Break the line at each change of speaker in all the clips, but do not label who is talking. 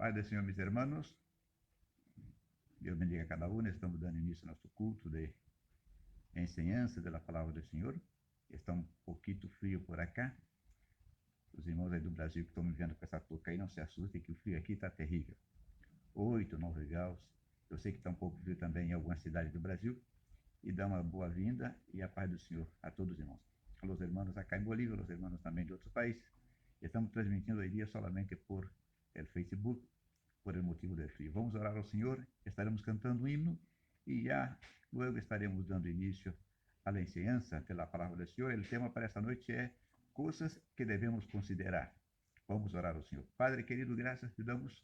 Paz do Senhor, mis hermanos. Deus bendiga a cada um. Estamos dando início ao nosso culto de enseñanza da palavra do Senhor. Está um pouquinho frio por acá. Os irmãos aí do Brasil que estão me vendo com essa touca aí, não se assustem que o frio aqui está terrível. 8, 9 graus. Eu sei que está um pouco frio também em algumas cidades do Brasil. E dá uma boa-vinda e a paz do Senhor a todos os irmãos. Los hermanos acá em Bolívia, los hermanos também de outros países. Estamos transmitindo hoje dia solamente por el Facebook, por el motivo del frio. Vamos orar ao Senhor, estaremos cantando um himno e já logo estaremos dando início à enseñanza da palavra do Senhor. O tema para esta noite é coisas que devemos considerar. Vamos orar ao Senhor. Padre querido, graças te damos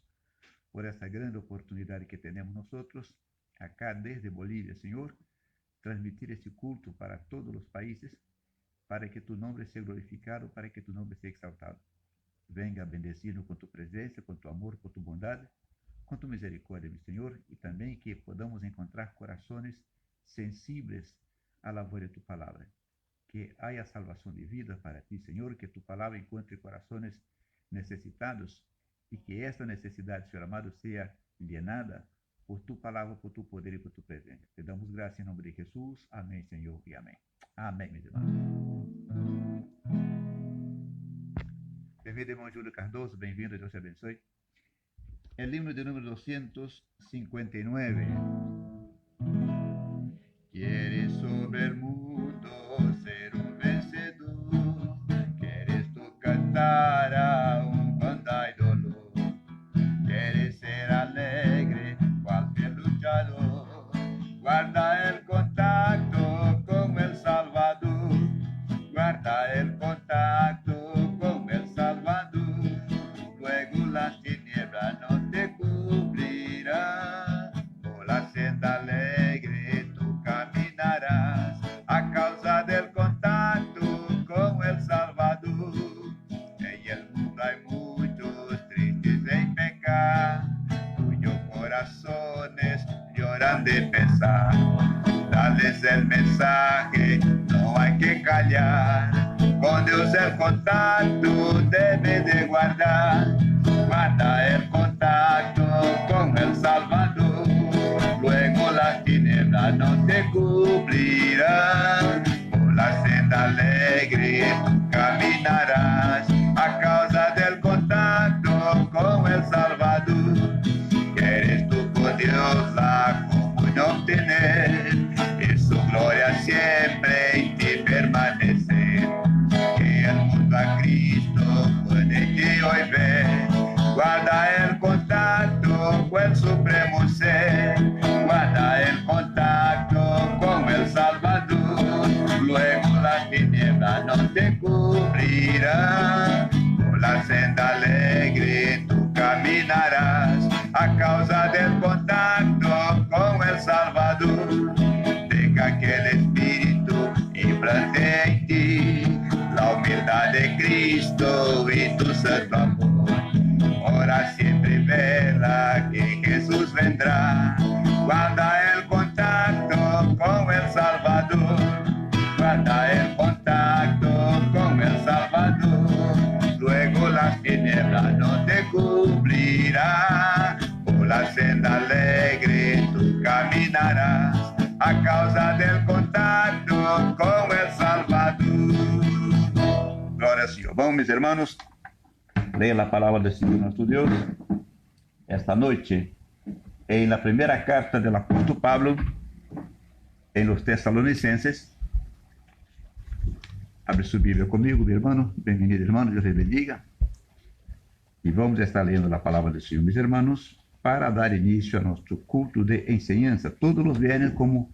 por esta grande oportunidade que temos nós acá desde Bolívia, Senhor, transmitir este culto para todos os países, para que tu nome seja glorificado, para que tu nome seja exaltado. Venga bendecido com tu presença, com tu amor, com tu bondade, com tu misericórdia, meu Senhor, e também que podamos encontrar corações sensíveis à voz de tu palavra. Que haja salvação de vida para ti, Senhor, que tu palavra encontre corações necessitados e que esta necessidade, Senhor amado, seja llenada por tu palavra, por tu poder e por tu presença. Te damos graça em nome de Jesus. Amém, Senhor, e amém. Amém, meus irmãos. Bem-vindo, irmão Júlio Cardoso, bem-vindo, Deus te abençoe. El himno de número 259. Quieres sobre el mundo ser un vencedor, quieres tú cantar a banda y dolor, quieres ser alegre, cualquier luchador, guarda el contacto con el Salvador, guarda el contacto con el Salvador, luego las tinieblas no te cubrirán, por la senda alegre tú caminarás, a causa del contacto con el Salvador. En el mundo hay muchos tristes en pecar, cuyos corazones lloran de pesar. Dales el mensaje, no hay que callar. Con Dios el contacto debe de guardar. Guarda el contacto con el Salvador. Luego las tinieblas no te cubrirán. Por la senda alegre tú caminarás. A causa del contacto con el Salvador. Quieres tú con Dios la comunión tener. Y su gloria siempre en ti permanecer. Que el mundo a Cristo puede ti hoy ver. Guarda el contacto con el supremo ser. Guarda el contacto con el Salvador. Luego las tinieblas no te cubrirán. Por la senda alegre tú caminarás. A causa del contacto con el Salvador. Deja que el Espíritu implante en ti la humildad de Cristo y tu santo amor. Ora siempre vela que Jesús vendrá. Guarda el contacto con el Salvador. Guarda el contacto con el Salvador. Luego las tinieblas no te cubrirán. Por la senda alegre tú caminarás. A causa del contacto con el Salvador. Glória ao Senhor. Vamos, meus irmãos, ler a palavra do Senhor nosso Deus esta noite em la primeira carta del apóstol Pablo em los Tesalonicenses. Abre sua Bíblia comigo, meu irmão. Bem-vindo, irmão. Deus te bendiga. E vamos estar lendo a palavra do Senhor, meus irmãos, para dar início a nosso culto de enseñanza. Todos os viernes, como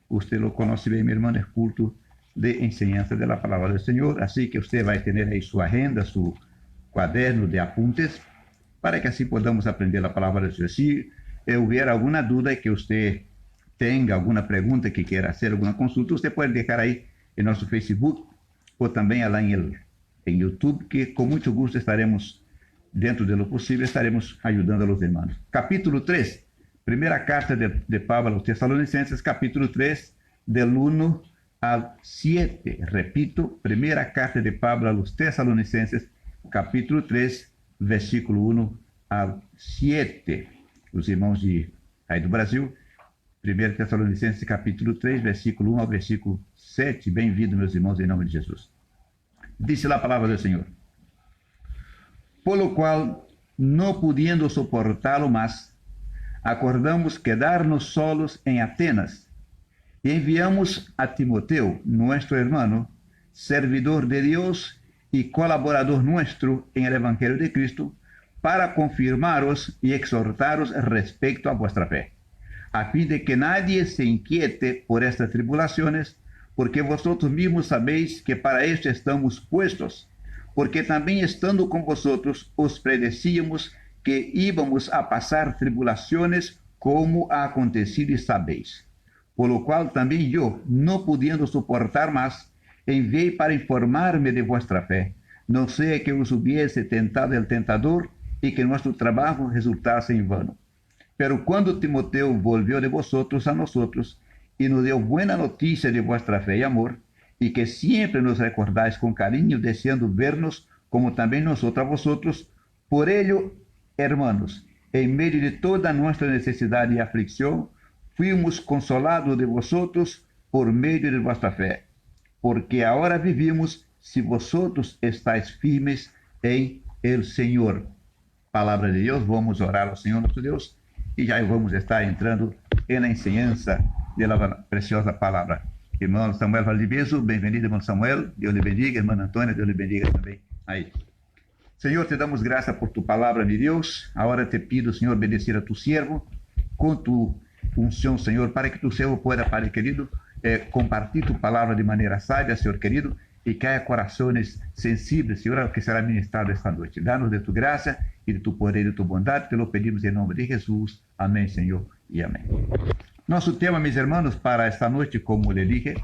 você lo conoce bem, meu irmão, é culto de enseñanza de la palavra do Senhor. Assim que você vai ter aí sua agenda, seu caderno de apuntes, para que assim podamos aprender a palavra do Senhor. Se houver alguma dúvida que você tenha, alguma pergunta que queira fazer, alguma consulta, você pode deixar aí em nosso Facebook ou também lá em YouTube, que com muito gosto estaremos, dentro de lo possível, estaremos ajudando a los irmãos. Capítulo 3, primeira carta de Pablo aos Tesalonicenses, capítulo 3, del 1 al 7. Repito, primeira carta de Pablo a los Tesalonicenses, capítulo 3, versículo 1 a 7. Os irmãos aí do Brasil, 1 Tessalonicenses capítulo 3, versículo 1 ao versículo 7. Bem-vindo, meus irmãos, em nome de Jesus. Disse lá a palavra do Senhor: por lo qual, não podendo suportá-lo mais, acordamos quedar-nos solos em Atenas e enviamos a Timoteo, nuestro hermano, servidor de Dios y colaborador nuestro en el Evangelio de Cristo, para confirmaros y exhortaros respecto a vuestra fe, a fin de que nadie se inquiete por estas tribulaciones, porque vosotros mismos sabéis que para esto estamos puestos, porque también estando con vosotros os predecíamos que íbamos a pasar tribulaciones como ha acontecido y sabéis. Por lo cual también yo, no pudiendo soportar más, envié para informarme de vuestra fe, no sea que os hubiese tentado el tentador y que nuestro trabajo resultase en vano. Pero cuando Timoteo volvió de vosotros a nosotros y nos dio buena noticia de vuestra fe y amor, y que siempre nos recordáis con cariño, deseando vernos como también nosotros a vosotros, por ello, hermanos, en medio de toda nuestra necesidad y aflicción, fuimos consolados de vosotros por medio de vuestra fe, porque ahora vivimos si vosotros estáis firmes en el Señor. Palavra de Deus, vamos orar ao Senhor nosso Deus e já vamos estar entrando na enseñança da preciosa palavra. Irmão Samuel Valdiviso, bem-vindo, irmão Samuel, Deus lhe bendiga, irmã Antônia, Deus lhe bendiga também aí. Senhor, te damos graça por tu palavra de Deus, agora te pido, Senhor, obedecer a tu siervo, com tu unção, Senhor, para que tu servo pueda, Padre querido, compartir tu palavra de maneira sábia, Senhor querido, e que haya corações sensíveis, Senhor, ao que será ministrado esta noite. Dá-nos de tu graça e de tu poder e de tu bondade, te lo pedimos em nome de Jesus. Amém, Senhor, e amém. Nosso tema, meus irmãos, para esta noite, como lhe dije,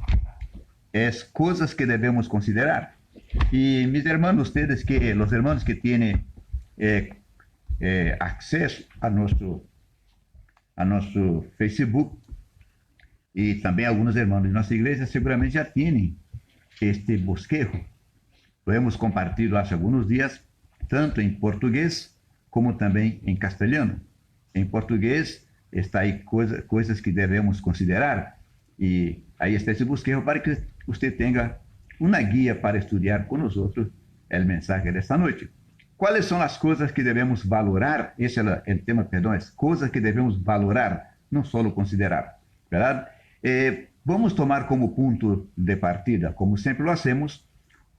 é coisas que devemos considerar. E, meus irmãos, ustedes que, os irmãos que têm acesso a nosso Facebook, e também alguns irmãos de nossa igreja seguramente já têm este bosquejo. Lo hemos compartido há alguns dias, tanto em português como também em castelhano. Em português está aí coisas que devemos considerar, e aí está esse bosquejo para que você tenha uma guia para estudar com nós outros o mensagem desta noite. Quais são as coisas que devemos valorar? Esse é o tema, perdão, as coisas que devemos valorar, não só considerar, verdade? Vamos tomar como ponto de partida, como sempre lo hacemos,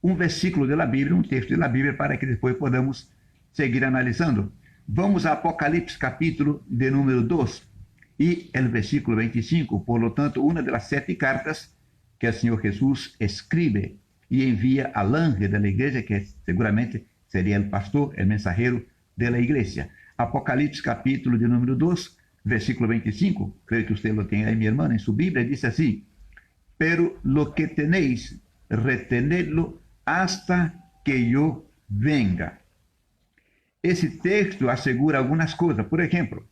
um versículo da Bíblia, um texto da Bíblia, para que depois podamos seguir analisando. Vamos a Apocalipse, capítulo de número 2, e o versículo 25, por lo tanto, uma das 7 cartas que o Senhor Jesus escreve e envia al ángel da igreja, que seguramente seria o pastor, o mensageiro da igreja. Apocalipse, capítulo de número 2, versículo 25, creio que usted lo tem aí, minha irmã, em sua Bíblia, diz assim: pero lo que tenéis, retenedlo hasta que eu venga. Esse texto assegura algumas coisas. Por exemplo,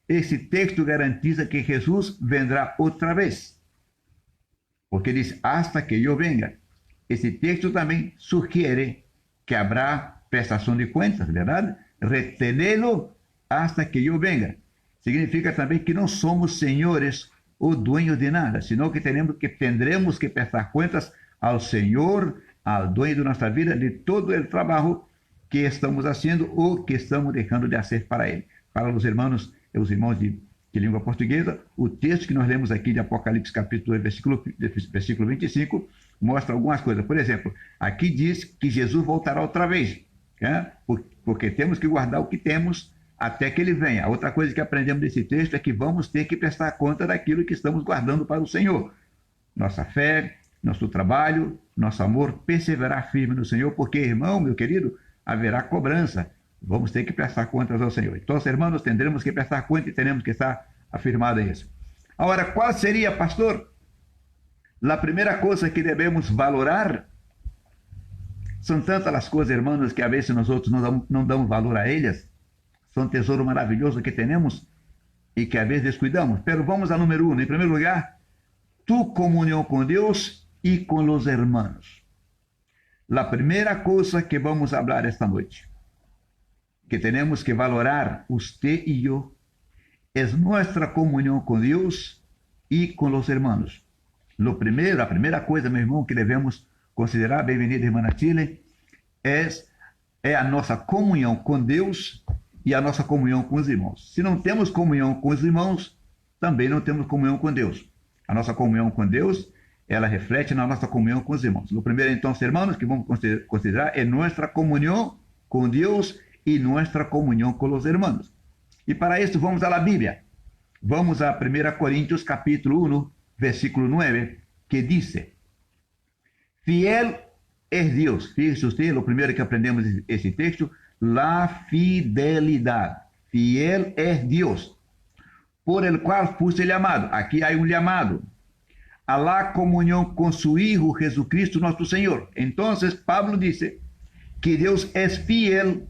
esse texto garantiza que Jesus vendrá outra vez, porque diz hasta que eu venga. Esse texto também sugere que habrá prestação de contas, verdade? Retenedlo hasta que eu venga. Significa também que não somos senhores ou dueños de nada, sino que tendremos que prestar contas ao Senhor, ao dueño de nossa vida, de todo o trabalho que estamos fazendo ou que estamos deixando de fazer para Ele. Para os irmãos de língua portuguesa, o texto que nós lemos aqui de Apocalipse, capítulo 2, versículo 25, mostra algumas coisas. Por exemplo, aqui diz que Jesus voltará outra vez, porque temos que guardar o que temos até que ele venha. Outra coisa que aprendemos desse texto é que vamos ter que prestar conta daquilo que estamos guardando para o Senhor. Nossa fé, nosso trabalho, nosso amor, perseverar firme no Senhor, porque, irmão, meu querido, haverá cobrança. Vamos ter que prestar contas ao Senhor. Então, irmãos, tendremos que prestar conta e teremos que estar afirmados em isso. Agora, qual seria, pastor, a primeira coisa que devemos valorar? São tantas as coisas, irmãos, que a vezes nós outros não damos valor a elas. São tesouro maravilhoso que temos e que a vezes descuidamos. Pero vamos ao número 1. Em primeiro lugar, tu comunhão com Deus e com os irmãos. A primeira coisa que vamos falar esta noite. que tenemos que valorar, usted y yo, es nuestra comunión con Dios y con los hermanos. La primera cosa, meu irmão, que devemos considerar, bem-vinda, irmã Chile, é a nossa comunhão com Deus e a nossa comunhão com os irmãos. Se não temos comunhão com os irmãos, também não temos comunhão com Deus. A nossa comunhão com Deus, ela reflete na nossa comunhão com os irmãos. O primeiro, então, irmãos, que vamos considerar é nossa comunhão com Deus e nossa comunhão com os irmãos. E para isso, vamos à Bíblia. Vamos a 1 Coríntios, capítulo 1, versículo 9, que diz: Fiel es Deus. Fíjese usted, o primeiro que aprendemos esse texto, la fidelidade. Fiel es Deus, por el cual fuiste llamado. Aqui há um chamado a la comunhão com su Hijo Jesucristo nosso Senhor. Então, Pablo disse que Deus é fiel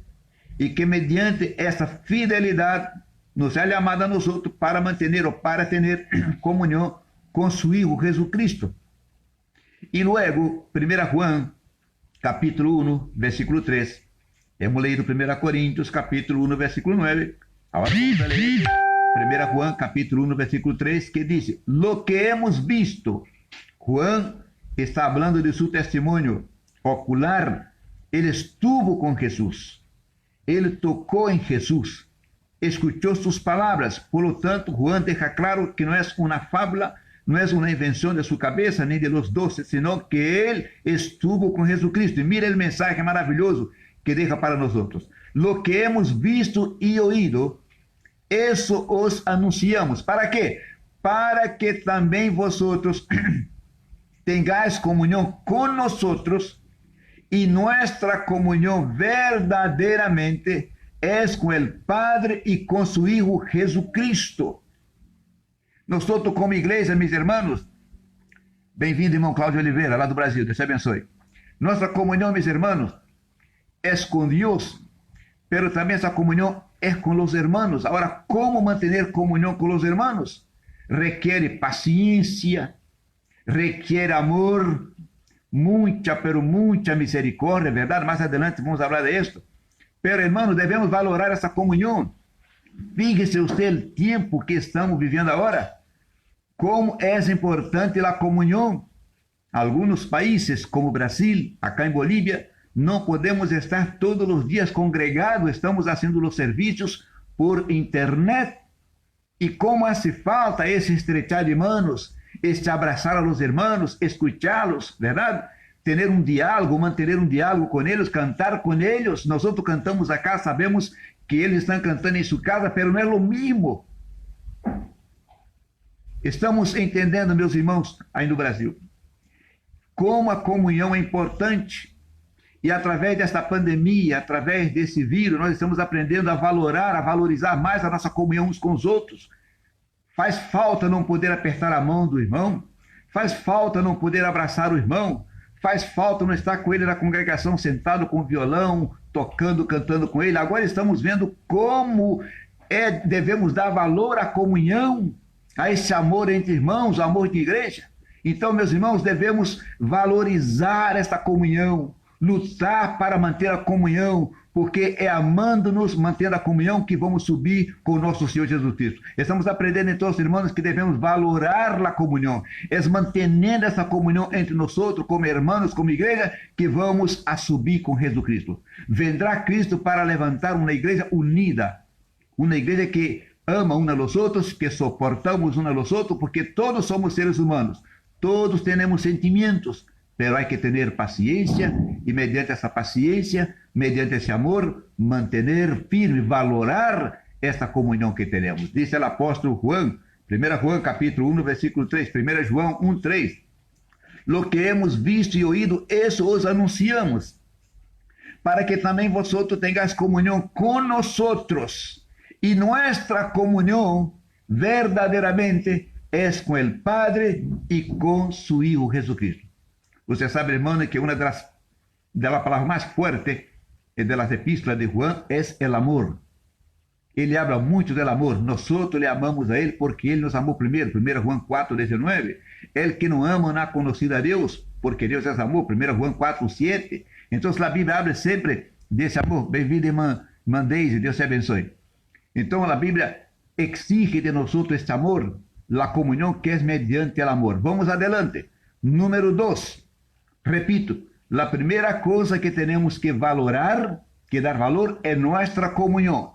e que mediante essa fidelidade nos é chamado a nós para manter ou para ter comunhão com su Hijo Jesucristo. E luego, 1 Juan, capítulo 1, versículo 3. Hemos leído 1 Coríntios, capítulo 1, versículo 9. Agora vamos a ler 1 Juan, capítulo 1, versículo 3, que diz: Lo que hemos visto. Juan está hablando de su testimonio ocular. Ele estuvo com Jesus. Ele tocou em Jesus. Escuchou sus palavras. Por lo tanto, Juan deja claro que não é uma fábula, não é uma invenção de sua cabeça, nem de los 12, sino que ele estuvo com Jesucristo. E mira o mensagem maravilhoso que deja para nós. Lo que hemos visto e oído, isso os anunciamos. ¿Para quê? Para que também vosotros tengáis comunhão com nosotros, e nossa comunhão verdadeiramente é com o Padre e com su Hijo Jesucristo. Nós, como igreja, meus irmãos, bem-vindo, irmão Cláudio Oliveira, lá do Brasil, Deus te abençoe. Nossa comunhão, meus irmãos, é com Deus, pero também essa comunhão é com os irmãos. Agora, como manter comunhão com os irmãos? Requer paciência, requer amor, muita, pero muita misericórdia, verdade? Mais adelante vamos falar disso. Pero, irmãos, devemos valorar essa comunhão. Fíjese usted o tempo que estamos vivendo agora. Como é importante a comunhão. Alguns países, como Brasil, acá em Bolívia, não podemos estar todos os dias congregados, estamos fazendo os serviços por internet. E como hace falta esse estrechar de manos, este abraçar a los hermanos, escuchá-los, verdade? Ter um diálogo, manter um diálogo com eles, cantar com eles. Nós cantamos acá, sabemos que eles estão cantando em sua casa, mas não é o mesmo. Estamos entendendo, meus irmãos, aí no Brasil, como a comunhão é importante. E através desta pandemia, através desse vírus, nós estamos aprendendo a valorar, a valorizar mais a nossa comunhão uns com os outros. Faz falta não poder apertar a mão do irmão, faz falta não poder abraçar o irmão, faz falta não estar com ele na congregação sentado com o violão, tocando, cantando com ele. Agora estamos vendo como devemos dar valor à comunhão, a esse amor entre irmãos, o amor de igreja. Então, meus irmãos, devemos valorizar esta comunhão, lutar para manter a comunhão, porque é amando-nos, mantendo a comunhão, que vamos subir com o nosso Senhor Jesus Cristo. Estamos aprendendo, então, irmãos, que devemos valorar a comunhão. É mantendo essa comunhão entre nós, como irmãos, como igreja, que vamos a subir com Jesus Cristo. Vendrá Cristo para levantar uma igreja unida, uma igreja que ama uns aos outros, que soportamos uns aos outros, porque todos somos seres humanos, todos temos sentimentos, pero hay que tener paciencia y mediante esa paciencia, mediante ese amor, mantener firme, valorar esta comunión que tenemos. Dice el apóstolo Juan, 1 Juan capítulo 1, versículo 3, 1 Juan 1, 3. Lo que hemos visto y oído, eso os anunciamos, para que también vosotros tengáis comunión con nosotros. Y nuestra comunión verdaderamente es con el Padre y con su Hijo Jesucristo. Você sabe, irmão, que uma das palavras mais fortes das epístolas de Juan é o amor. Ele habla muito do amor. Nós le amamos a ele porque ele nos amou primeiro. 1 Juan 4, 19. El que não ama não ha conocido a Deus, porque Deus é amor. 1 Juan 4, 7. Então, a Bíblia habla sempre desse amor. Bem-vinda, irmã mandeis e Deus te abençoe. Então a Bíblia exige de nós este amor, a comunhão que é mediante o amor. Vamos adelante. Número 2. Repito, a primeira coisa que temos que valorar, que dar valor, é nossa comunhão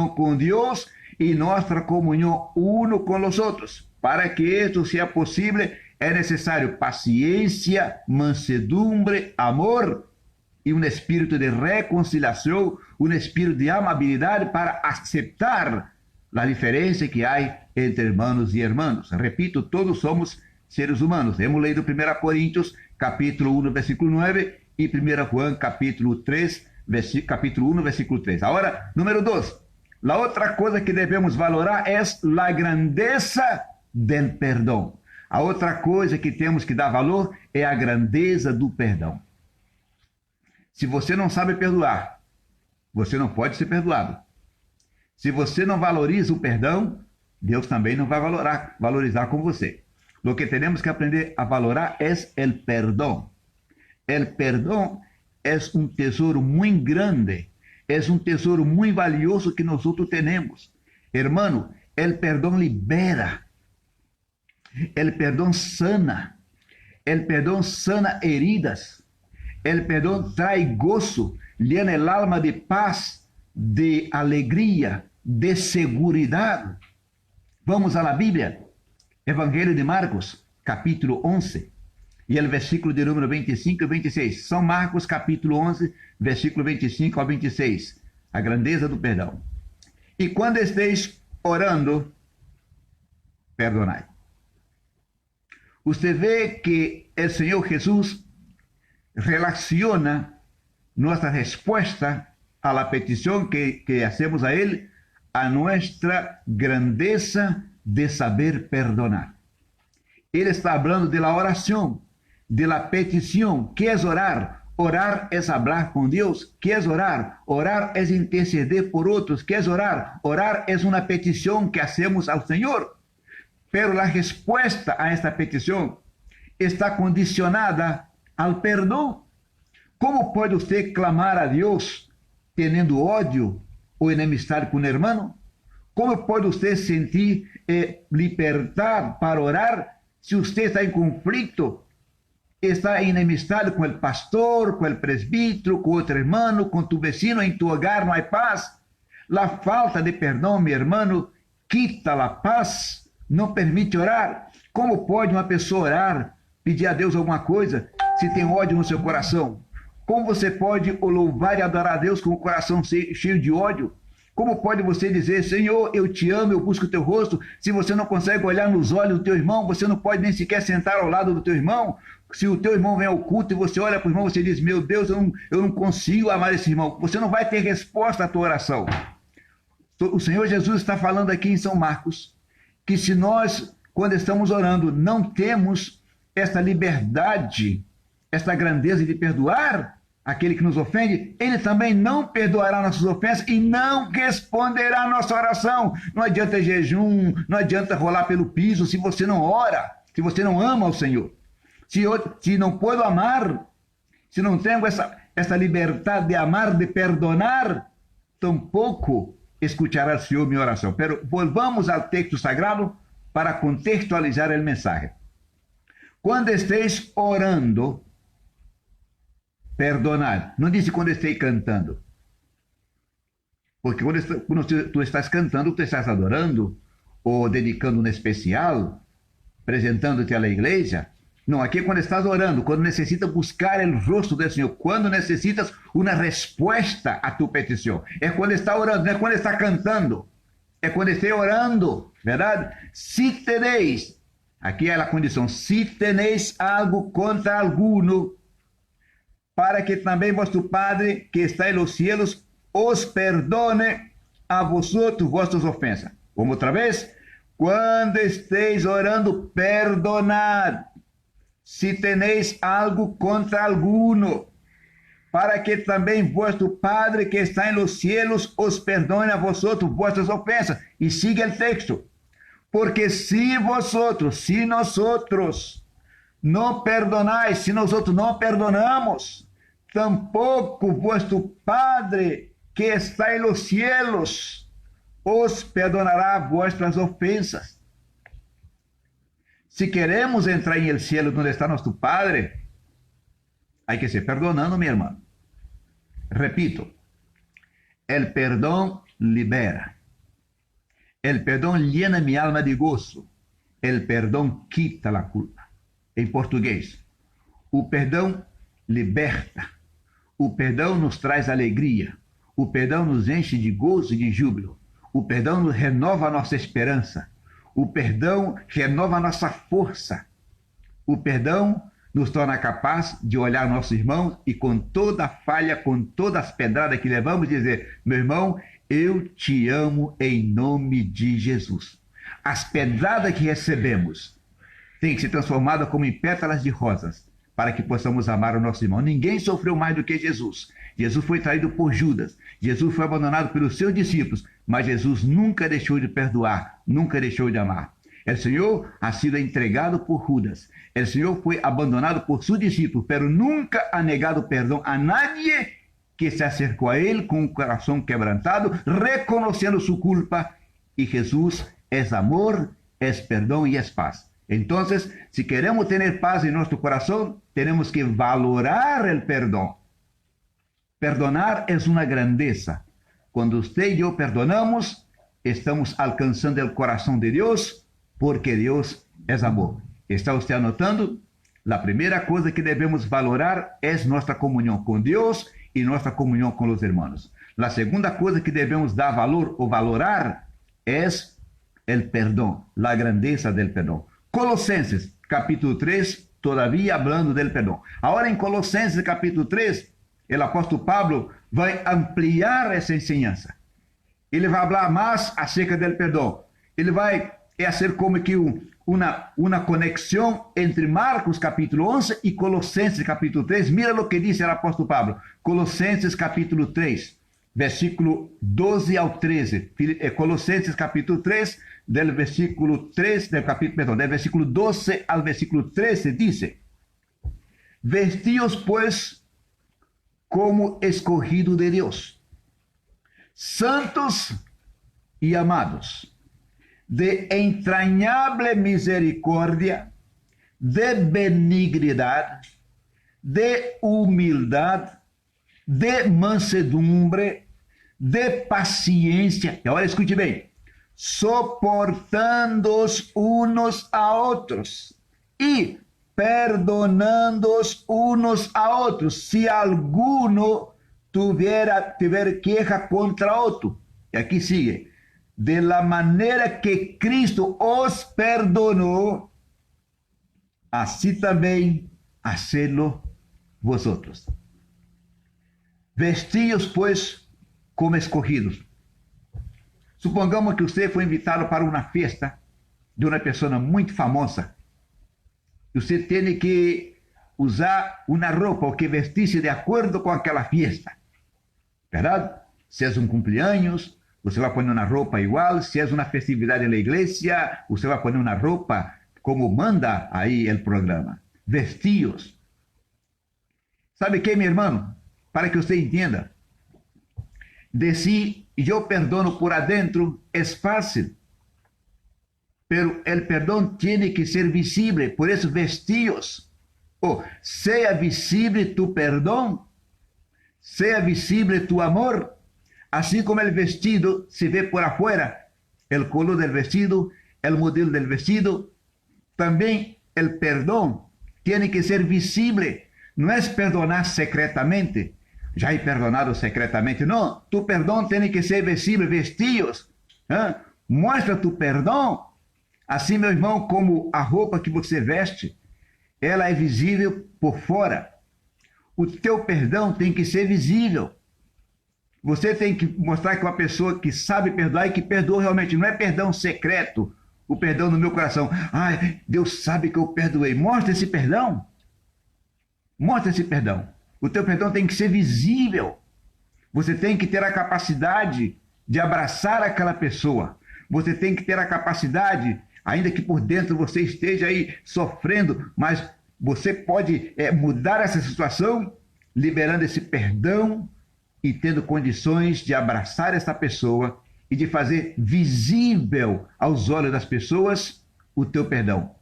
com Deus e nossa comunhão uno com os outros. Para que isso seja possível, é necessário paciência, mansedumbre, amor e um espírito de reconciliação, um espírito de amabilidade para aceitar a diferença que há entre irmãos e irmãs. Repito, todos somos seres humanos. Hemos leído 1 Coríntios, capítulo 1, versículo 9, e 1 Juan, capítulo 3, capítulo 1, versículo 3. Agora, número 2. A outra coisa que devemos valorar é a grandeza do perdão. A outra coisa que temos que dar valor é a grandeza do perdão. Se você não sabe perdoar, você não pode ser perdoado. Se você não valoriza o perdão, Deus também não vai valorizar com você. O que temos que aprender a valorar é o perdão. O perdão é um tesouro muito grande, é um tesouro muito valioso que nós temos. Hermano, o perdão libera, o perdão sana heridas, o perdão traz gozo, llena el alma de paz, de alegria, de seguridade. Vamos à Bíblia, Evangelho de Marcos, capítulo 11, e o versículo de número 25 e 26. São Marcos, capítulo 11, versículo 25 ao 26. A grandeza do perdão. E quando esteis orando, perdonai. Você vê que o Senhor Jesus relaciona nossa resposta a la petição que hacemos a Ele, a nossa grandeza de saber perdonar. Ele está falando de la oração, de la petição. ¿Qué es orar? Orar es hablar con Dios. ¿Qué es orar? Orar es interceder por otros. ¿Qué es orar? Orar es una petición que hacemos al Señor. Pero la respuesta a esta petición está condicionada al perdón. ¿Cómo puede usted clamar a Dios teniendo odio o enemistad con un hermano? ¿Cómo puede usted sentir libertad para orar si usted está en conflicto? Está en enemistad con el pastor, con el presbítero, con otro hermano, con tu vecino, en tu hogar no hay paz. La falta de perdón, mi hermano, quita la paz, não permite orar. Como pode uma pessoa orar, pedir a Deus alguma coisa, se tem ódio no seu coração? Como você pode louvar e adorar a Deus com o coração cheio de ódio? Como pode você dizer, Senhor, eu te amo, eu busco o teu rosto, se você não consegue olhar nos olhos do teu irmão, você não pode nem sequer sentar ao lado do teu irmão? Se o teu irmão vem ao culto e você olha para o irmão, você diz, meu Deus, eu não consigo amar esse irmão. Você não vai ter resposta à tua oração. O Senhor Jesus está falando aqui em São Marcos, que se nós, quando estamos orando, não temos esta liberdade, esta grandeza de perdoar aquele que nos ofende, ele também não perdoará nossas ofensas e não responderá a nossa oração. Não adianta jejum, não adianta rolar pelo piso se você não ora, se você não ama o Senhor. Se não posso amar, se não tenho essa liberdade de amar, de perdonar, tampouco escuchará o Senhor minha oração. Pero volvamos ao texto sagrado para contextualizar o mensagem. Quando esteis orando, perdonar. Não disse quando esteis cantando. Porque quando tu estás cantando, tu estás adorando, ou dedicando um especial, apresentando-te à igreja. Não, aqui é quando estás orando, quando necessitas buscar o rosto do Senhor, quando necessitas uma resposta a tu petição. É quando está orando, não é quando está cantando. É quando está orando, verdade? Se tenéis, aqui é a condição, se tenéis algo contra alguno, para que também vosso Padre, que está nos cielos, os perdone a vosotros vossas ofensas. Vamos outra vez? Quando esteis orando, perdonad. Se tenéis algo contra alguno, para que também vosso Padre que está nos cielos os perdone a vosotros vossas ofensas. E siga o texto. Porque se nosotros não perdonais, se nós não perdonamos, tampouco vosso Padre que está en los cielos os perdonará vuestras ofensas. Si queremos entrar en el cielo donde está nuestro Padre, hay que ser perdonando, mi hermano. Repito, el perdón libera. El perdón llena mi alma de gozo. El perdón quita la culpa. En portugués, o perdão liberta. O perdão nos traz alegria. O perdão nos enche de gozo e de júbilo. O perdão nos renova a nossa esperança. O perdão renova a nossa força. O perdão nos torna capaz de olhar nosso irmão e com toda a falha, com todas as pedradas que levamos, dizer: meu irmão, eu te amo em nome de Jesus. As pedradas que recebemos têm que ser transformadas como em pétalas de rosas, para que possamos amar o nosso irmão. Ninguém sofreu mais do que Jesus. Jesus foi traído por Judas. Jesus foi abandonado pelos seus discípulos, mas Jesus nunca deixou de perdoar, nunca deixou de amar. O Senhor ha sido entregado por Judas. O Senhor foi abandonado por seus discípulos, pero nunca ha negado perdão a nadie que se acercou a Ele com o coração quebrantado, reconhecendo sua culpa. E Jesus é amor, é perdão e é paz. Então, se queremos ter paz em nosso coração, temos que valorar o perdão. Perdonar é uma grandeza. Quando você e eu perdonamos, estamos alcançando o coração de Deus, porque Deus é amor. Está você anotando? A primeira coisa que devemos valorar é nossa comunhão com Deus e nossa comunhão com os irmãos. A segunda coisa que devemos dar valor ou valorar é o perdão, a grandeza do perdão. Colossenses, capítulo 3, todavia hablando del perdão. Agora, em Colossenses, capítulo 3, o apóstolo Pablo vai ampliar essa enseñança. Ele vai falar mais acerca do perdão. Ele vai fazer como que uma conexão entre Marcos, capítulo 11, e Colossenses, capítulo 3. Mira o que diz o apóstolo Pablo. Colossenses, capítulo 3, versículo 12 ao 13. Colossenses, capítulo 3, del versículo 3, del versículo 12 al versículo 13, dice: vestíos pues como escogido de Dios, santos y amados, de entrañable misericordia, de benignidad, de humildad, de mansedumbre, de paciencia. Y ahora escuche bien: soportando-os unos a outros e perdonando-os unos a outros, se alguno tiver queja contra outro. E aqui sigue: de la maneira que Cristo os perdonou, assim também hacelo vosotros. Vestíos, pues, como escogidos. Supongamos que você foi invitado para uma festa de uma pessoa muito famosa. Você tem que usar uma roupa ou que vestir-se de acordo com aquela fiesta. Verdade? Se é um cumpleaños, você vai pôr uma roupa igual. Se é uma festividade na igreja, você vai pôr uma roupa como manda aí o programa. Vestíos. ¿Sabe que, meu irmão? Para que você entenda. Decir yo perdono por adentro es fácil, pero el perdón tiene que ser visible. Por eso vestíos, sea visible tu perdón, sea visible tu amor, así como el vestido se ve por afuera, el color del vestido, el modelo del vestido, también el perdón tiene que ser visible. No es perdonar secretamente. Já he perdonado secretamente. Não, tu perdão tem que ser visível, vestíos. Mostra tu perdão. Assim, meu irmão, como a roupa que você veste, ela é visível por fora. O teu perdão tem que ser visível. Você tem que mostrar que é uma pessoa que sabe perdoar e que perdoa realmente. Não é perdão secreto, o perdão no meu coração. Ai, Deus sabe que eu perdoei. Mostra esse perdão. Mostra esse perdão. O teu perdão tem que ser visível. Você tem que ter a capacidade de abraçar aquela pessoa. Você tem que ter a capacidade, ainda que por dentro você esteja aí sofrendo, mas você pode mudar essa situação, liberando esse perdão e tendo condições de abraçar essa pessoa e de fazer visível aos olhos das pessoas o teu perdão.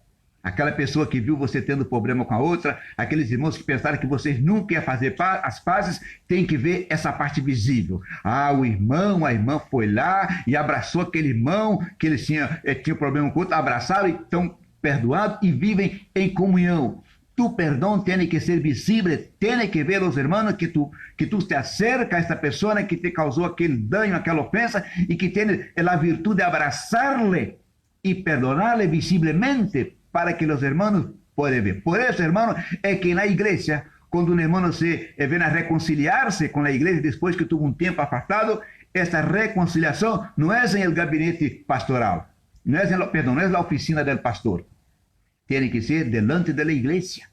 Aquela pessoa que viu você tendo problema com a outra, aqueles irmãos que pensaram que vocês nunca iam fazer as pazes, tem que ver essa parte visível. Ah, o irmão, a irmã foi lá e abraçou aquele irmão que eles tinham problema com o outro, abraçaram e estão perdoados e vivem em comunhão. Tu perdão tem que ser visível, tem que ver os irmãos que tu te acerca a esta pessoa que te causou aquele dano, aquela ofensa e que tem a virtude de abraçar-lhe y perdonarle visiblemente para que los hermanos puedan ver. Por eso, hermano, es que en la iglesia, cuando un hermano se viene a reconciliarse con la iglesia después que tuvo un tiempo apartado, esta reconciliación no es en el gabinete pastoral, no es la oficina del pastor. Tiene que ser delante de la iglesia.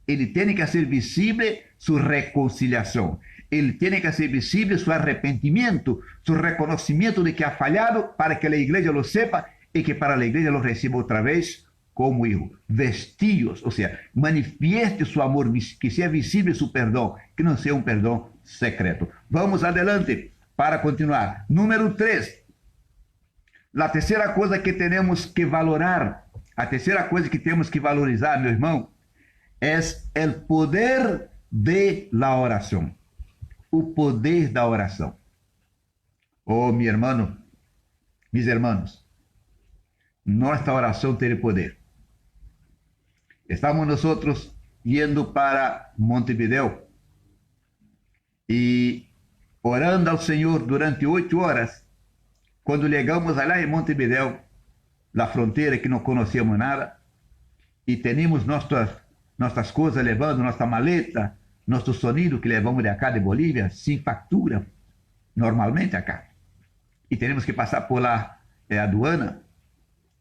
Él tiene que hacer visible su reconciliación. Él tiene que hacer visible su arrepentimiento, su reconocimiento de que ha fallado para que la iglesia lo sepa y que para la iglesia lo reciba otra vez como hijo. Vestíos, o sea, manifieste su amor, que sea visible su perdón, que no sea un perdón secreto. Vamos adelante para continuar. Número 3. La tercera cosa que tenemos que valorar, a tercera coisa que temos que valorizar, meu irmão, é o poder de la oração. O poder da oração. Oh, meu irmão, mis hermanos, nossa oração tem poder. Estamos nós indo para Montevideo e orando ao Senhor durante 8 horas. Quando chegamos lá em Montevideo, na fronteira que não conhecíamos nada, e tínhamos nossas coisas levando, nossa maleta, nosso sonido que levamos de acá de Bolívia, sem factura, normalmente acá. E temos que passar por lá a aduana.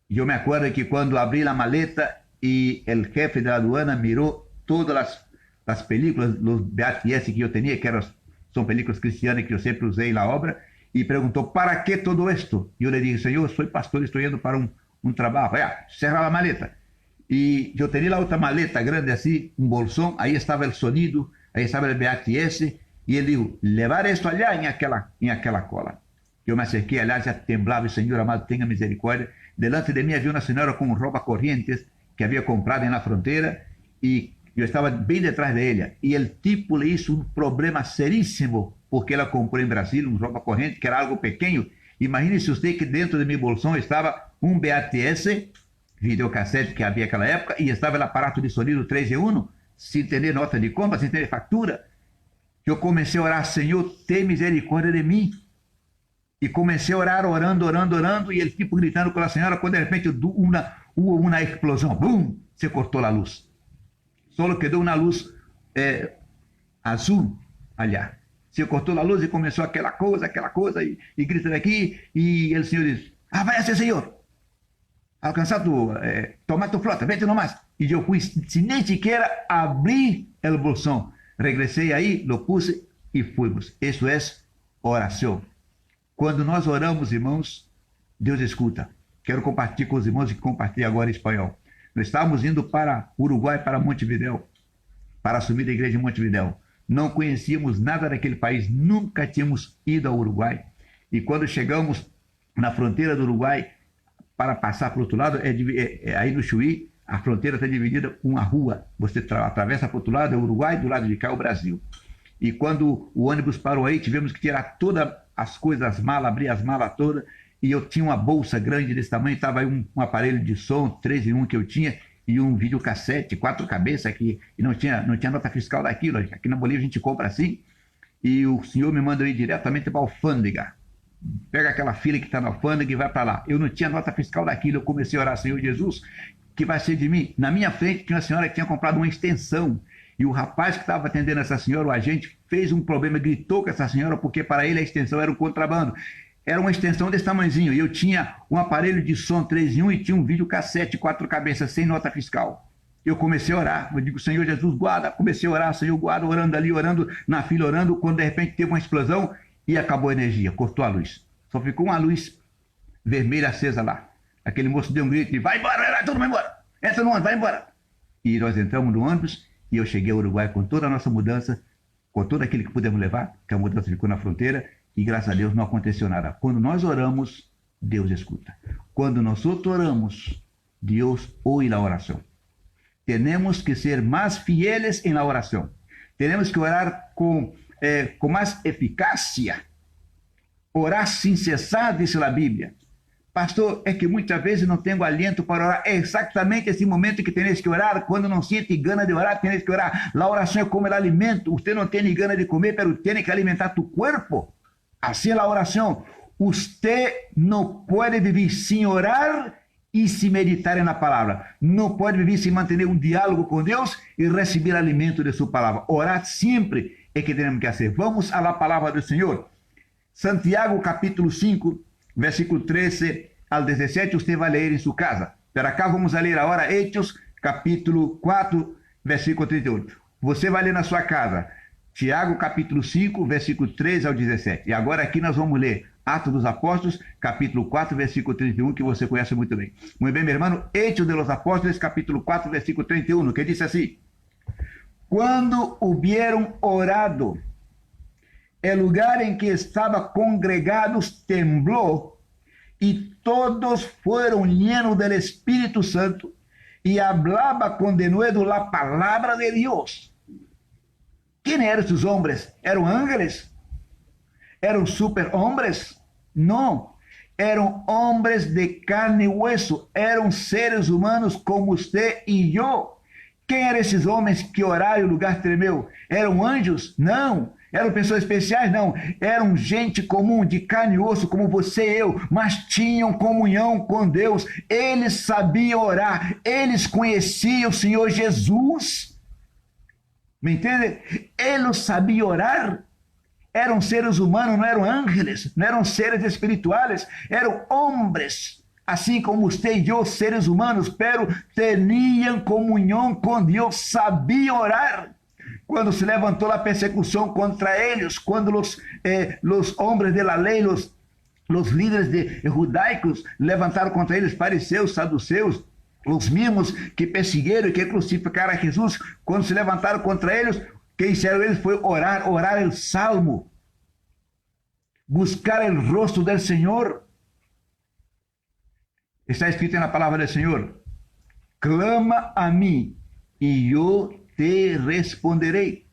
E eu me acordo que quando abri a maleta e o jefe da aduana mirou todas as películas, os VHS que eu tinha, que são películas cristianas que eu sempre usei na obra, e perguntou, para que todo esto? E eu lhe disse, Senhor, sou pastor, estou indo para um trabalho. Cerra a maleta. E eu tinha lá outra maleta grande assim, um bolsão, aí estava o sonido, aí estava o VHS, e ele disse, levar isto allá em aquela cola. Eu me acerquei allá, já temblava, Senhor amado, tenha misericórdia. Delante de mim havia uma senhora com um roupa-correntes que havia comprado na fronteira, e eu estava bem detrás dela. E o tipo lhe hizo um problema seríssimo, porque ela comprou em Brasil um roupa-corrente, que era algo pequeno. Imagine-se você que dentro de meu bolsão estava um VHS, videocassete que havia naquela época, e estava o aparato de sonido 3 em 1, sem ter nota de compra, sem ter factura. Eu comecei a orar, Senhor, tem misericórdia de mim. E comecei a orar, orando, e ele tipo gritando com a senhora, quando de repente uma explosão, bum, se cortou a luz. Só quedou uma luz azul allá. Se cortou a luz e começou aquela coisa, e grita daqui, e o Senhor diz, váyase, Senhor, alcançar tomar tu flota, vete nomás. E eu fui, sem nem sequer abrir o bolsão. Regressei aí, lo puse e fomos. Isso é oração. Quando nós oramos, irmãos, Deus escuta. Quero compartilhar com os irmãos que compartilham agora em espanhol. Nós estávamos indo para Uruguai, para Montevideo, para assumir a igreja em Montevideo. Não conhecíamos nada daquele país, nunca tínhamos ido ao Uruguai. E quando chegamos na fronteira do Uruguai, para passar para o outro lado, aí no Chuí, a fronteira está dividida com uma rua. Você atravessa para o outro lado, é o Uruguai, do lado de cá é o Brasil. E quando o ônibus parou aí, tivemos que tirar todas as coisas, as malas, abrir as malas todas, e eu tinha uma bolsa grande desse tamanho, estava aí um aparelho de som, 3 em 1 que eu tinha, e um videocassete, 4 cabeças aqui, e não tinha nota fiscal daquilo. Aqui na Bolívia a gente compra assim, e o senhor me manda ir diretamente para a alfândega. Pega aquela fila que está na alfândega e vai para lá. Eu não tinha nota fiscal daquilo, eu comecei a orar, Senhor Jesus, que vai ser de mim? Na minha frente tinha uma senhora que tinha comprado uma extensão, e o rapaz que estava atendendo essa senhora, o agente, fez um problema, gritou com essa senhora, porque para ele a extensão era um contrabando. Era uma extensão desse tamanhozinho, e eu tinha um aparelho de som 3 em 1 e tinha um videocassete 4 cabeças, sem nota fiscal. Eu comecei a orar, eu digo, Senhor Jesus, guarda. Comecei a orar, Senhor, guarda, orando ali, orando na fila, orando, quando de repente teve uma explosão e acabou a energia, cortou a luz. Só ficou uma luz vermelha acesa lá. Aquele moço deu um grito e vai embora, todo mundo vai embora. Entra no ônibus, vai embora. E nós entramos no ônibus e eu cheguei ao Uruguai com toda a nossa mudança, com todo aquilo que pudemos levar, que a mudança ficou na fronteira, e graças a Deus não aconteceu nada. Quando nós oramos, Deus escuta. Quando nós oramos, Deus ouve a oração. Temos que ser mais fieles em la oração. Temos que orar com mais eficácia. Orar sem cessar, diz a Bíblia. Pastor, é que muitas vezes não tenho aliento para orar. É exatamente esse momento que tens que orar. Quando não sente gana de orar, tens que orar. A oração é como o alimento. Você não tem gana de comer, mas tem que alimentar tu corpo. Assim é a oração. Você não pode viver sem orar e se meditar na palavra. Não pode viver sem manter um diálogo com Deus e receber alimento de sua palavra. Orar sempre é que temos que fazer. Vamos à palavra do Senhor. Santiago capítulo 5, versículo 13 ao 17, você vai ler em sua casa. Para acá vamos a ler agora Hechos capítulo 4, versículo 31. Você vai ler na sua casa. Tiago capítulo 5, versículo 13 ao 17. E agora aqui nós vamos ler Atos dos Apóstolos, capítulo 4, versículo 31, que você conhece muito bem. Muito bem, meu irmão. Hechos de los Apóstolos, capítulo 4, versículo 31, que diz assim: Quando hubieron orado, el lugar en que estaba congregados tembló, y todos fueron llenos del Espíritu Santo, y hablaba con denuedo la palabra de Dios. ¿Quién eran estos hombres? ¿Eran ángeles? ¿Eran superhombres? No, eran hombres de carne y hueso, eran seres humanos como usted y yo. Quem eram esses homens que oraram e o lugar tremeu? Eram anjos? Não. Eram pessoas especiais? Não. Eram gente comum, de carne e osso, como você e eu, mas tinham comunhão com Deus. Eles sabiam orar. Eles conheciam o Senhor Jesus. Me entende? Eles sabiam orar. Eram seres humanos, não eram ángeles, não eram seres espirituais, eram homens. Assim como você e eu, seres humanos, pero tinham comunhão com Deus, sabiam orar. Quando se levantou a persecução contra eles, quando os homens da lei, os líderes judaicos levantaram contra eles, fariseus, saduceus, os mesmos que perseguiram e que crucificaram a Jesus, quando se levantaram contra eles, o que fizeram eles foi orar o salmo, buscar o rosto do Senhor. Está escrito na palavra do Senhor: clama a mim e eu te responderei.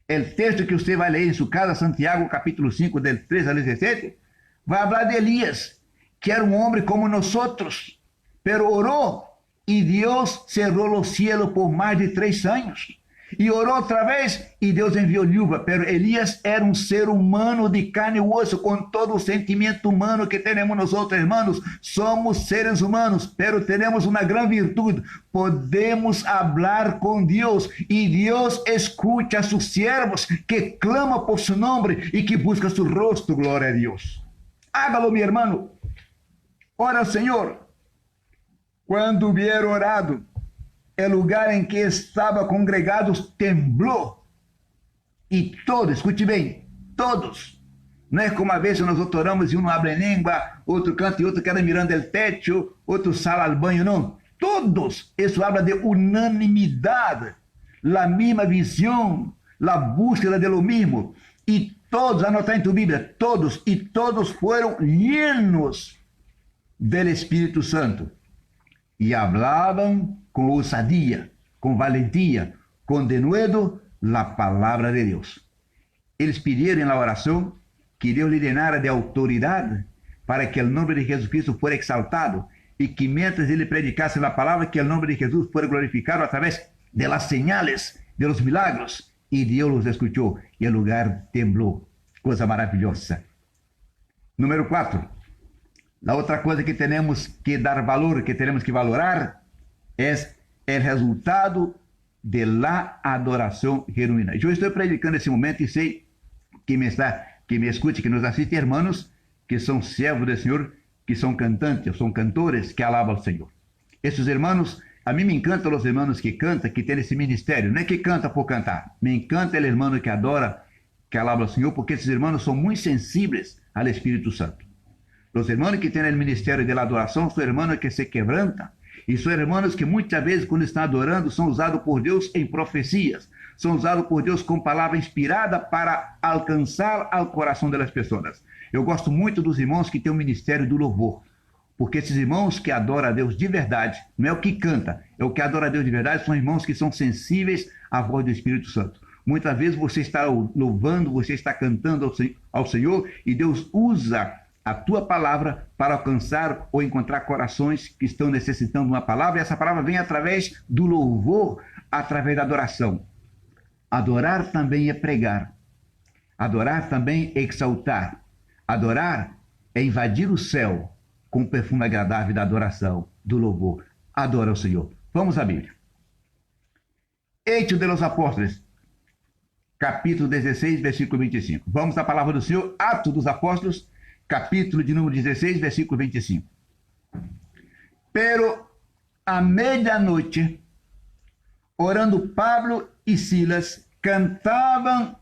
O texto que você vai ler em sua casa, Santiago capítulo 5, del 13 al 17, vai falar de Elias, que era um homem como nós outros, pero orou e Deus cerrou o cielo por mais de 3 anos. E orou outra vez e Deus enviou chuva. Pero Elias era um ser humano de carne e osso, com todo o sentimento humano que temos nós outros, irmãos. Somos seres humanos, pero temos uma grande virtude. Podemos falar com Deus e Deus escuta a seus servos que clamam por seu nome e que buscam seu rosto. Glória a Deus. Hágalo, meu irmão. Ora, Senhor, quando hubiera orado, o lugar em que estava congregados temblou. E todos, escute bem, todos. Não é como a vez nós oramos e um não abre língua, outro canta e outro queda mirando o teto, outro sala ao banho, não. Todos. Isso habla de unanimidade, a mesma visão, a búsqueda de lo mismo. E todos, anota em tu Bíblia, todos, e todos foram llenos del Espírito Santo. E hablavam com ousadia, com valentia, com denuedo, a palavra de Deus. Eles pediram na oração que Deus lhe denara de autoridade para que o nome de Jesus Cristo fosse exaltado e que, mientras ele predicasse a palavra, que o nome de Jesus fosse glorificado através de las señales, de los milagros. E Deus los escuchou e o lugar temblou. Coisa maravilhosa. Número 4. A outra coisa que temos que dar valor, que temos que valorar, é o resultado de la adoração genuína. Eu estou predicando esse momento e sei que me escute, que nos assiste, irmãos que são servos do Senhor, que são cantantes, são cantores que alabam ao Senhor. Esses irmãos, a mim me encantam os irmãos que cantam, que têm esse ministério. Não é que canta por cantar. Me encanta o irmão que adora, que alaba ao Senhor, porque esses irmãos são muito sensíveis ao Espírito Santo. Os irmãos que têm o ministério de adoração são irmãos que se quebrantam. E são irmãos que muitas vezes, quando estão adorando, são usados por Deus em profecias. são usados por Deus como palavra inspirada para alcançar ao coração das pessoas. Eu gosto muito dos irmãos que têm o ministério do louvor, porque esses irmãos que adoram a Deus de verdade, não é o que canta, é o que adora a Deus de verdade, são irmãos que são sensíveis à voz do Espírito Santo. Muitas vezes você está louvando, você está cantando ao Senhor e Deus usa a tua palavra para alcançar ou encontrar corações que estão necessitando de uma palavra, e essa palavra vem através do louvor, através da adoração. Adorar também é pregar. Adorar também é exaltar. Adorar é invadir o céu com o perfume agradável da adoração, do louvor. Adora o Senhor. Vamos à Bíblia. Hechos de los Apóstolos, capítulo 16, versículo 25. Vamos à palavra do Senhor, Atos dos Apóstolos, capítulo de número 16, versículo 25. Pero à meia-noite, orando Pablo e Silas, cantavam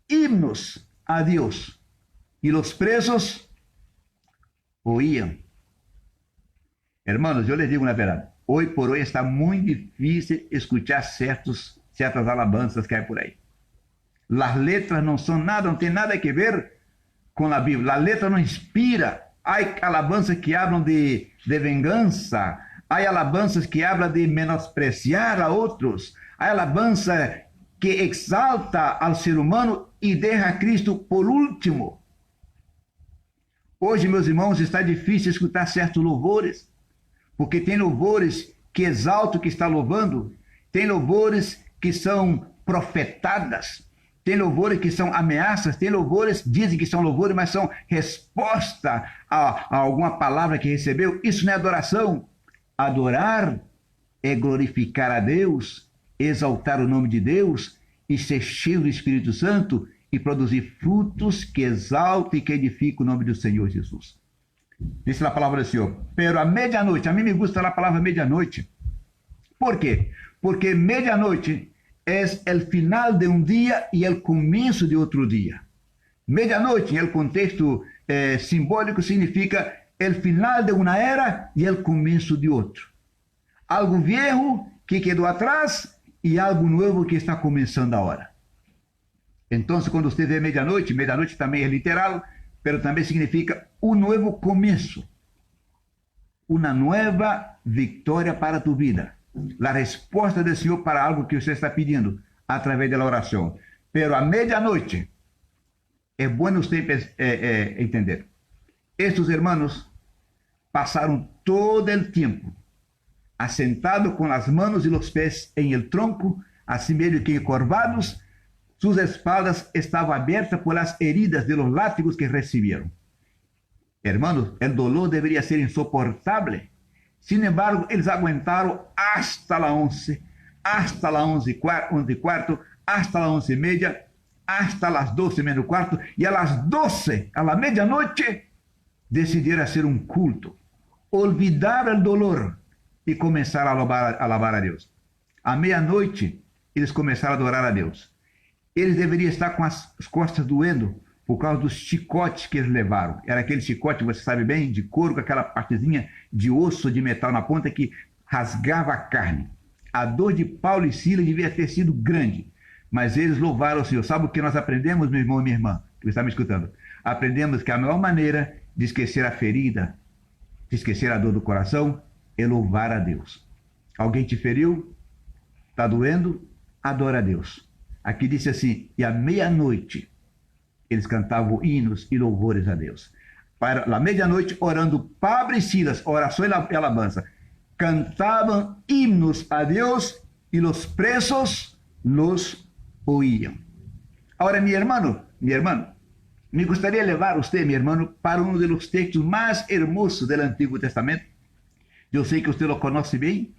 himnos a Deus, e os presos oíam. Hermanos, eu les digo na verdade, hoje por hoje está muito difícil escuchar certas alabanças que há por aí. As letras não são nada, não tem nada a ver com a Bíblia. A letra não inspira. Há alabanças que hablam de vingança, há alabanças que hablam de menospreciar a outros, há alabança que exalta ao ser humano e deixa Cristo por último. Hoje, meus irmãos, está difícil escutar certos louvores, porque tem louvores que exaltam o que está louvando, tem louvores que são profetadas, tem louvores que são ameaças, tem louvores, dizem que são louvores, mas são resposta a alguma palavra que recebeu. Isso não é adoração. Adorar é glorificar a Deus, exaltar o nome de Deus e ser cheio do Espírito Santo e produzir frutos que exaltem e que edificam o nome do Senhor Jesus. Diz a palavra do Senhor. Pero à meia-noite, a mim me gusta a palavra meia-noite. Por quê? Porque meia-noite é o final de um dia e o começo de outro dia. Meia-noite, em contexto simbólico, significa o final de uma era e o começo de outro. Algo viejo que quedou atrás e algo novo que está começando agora. Então, quando você vê meia-noite também é literal, mas também significa um novo começo, uma nova vitória para tu vida. A resposta do Senhor para algo que você está pedindo através da oração. Pero à meia-noite, é bom você entender. Estes irmãos passaram todo o tempo assentados com as mãos e os pés em el tronco, assim meio que encorvados, suas espaldas estavam abertas por las heridas de los látigos que receberam. Hermanos, o dolor deveria ser insoportável. Sin embargo, eles aguentaram hasta las 11, hasta las 11:15, hasta las 11:30, hasta las 12 menos cuarto, e a las 12, a la meia-noite, decidiram fazer um culto, olvidar o dolor e começar a alabar a Deus. À meia-noite, eles começaram a adorar a Deus. Eles deveriam estar com as costas doendo por causa dos chicotes que eles levaram. Era aquele chicote, você sabe bem, de couro, com aquela partezinha de osso, de metal na ponta, que rasgava a carne. A dor de Paulo e Silas devia ter sido grande, mas eles louvaram o Senhor. Sabe o que nós aprendemos, meu irmão e minha irmã, que está me escutando? Aprendemos que a melhor maneira de esquecer a ferida, de esquecer a dor do coração, é louvar a Deus. Alguém te feriu? Está doendo? Adora a Deus. Aqui disse assim, e à meia-noite, eles cantavam hinos e louvores a Deus. Para a meia-noite, orando Pablo e Silas, oração e alabança, cantavam himnos a Deus e os presos los oíam. Agora, meu irmão, me gostaria de levar você, meu irmão, para um dos textos mais hermosos do Antigo Testamento. Eu sei que você lo conhece bem,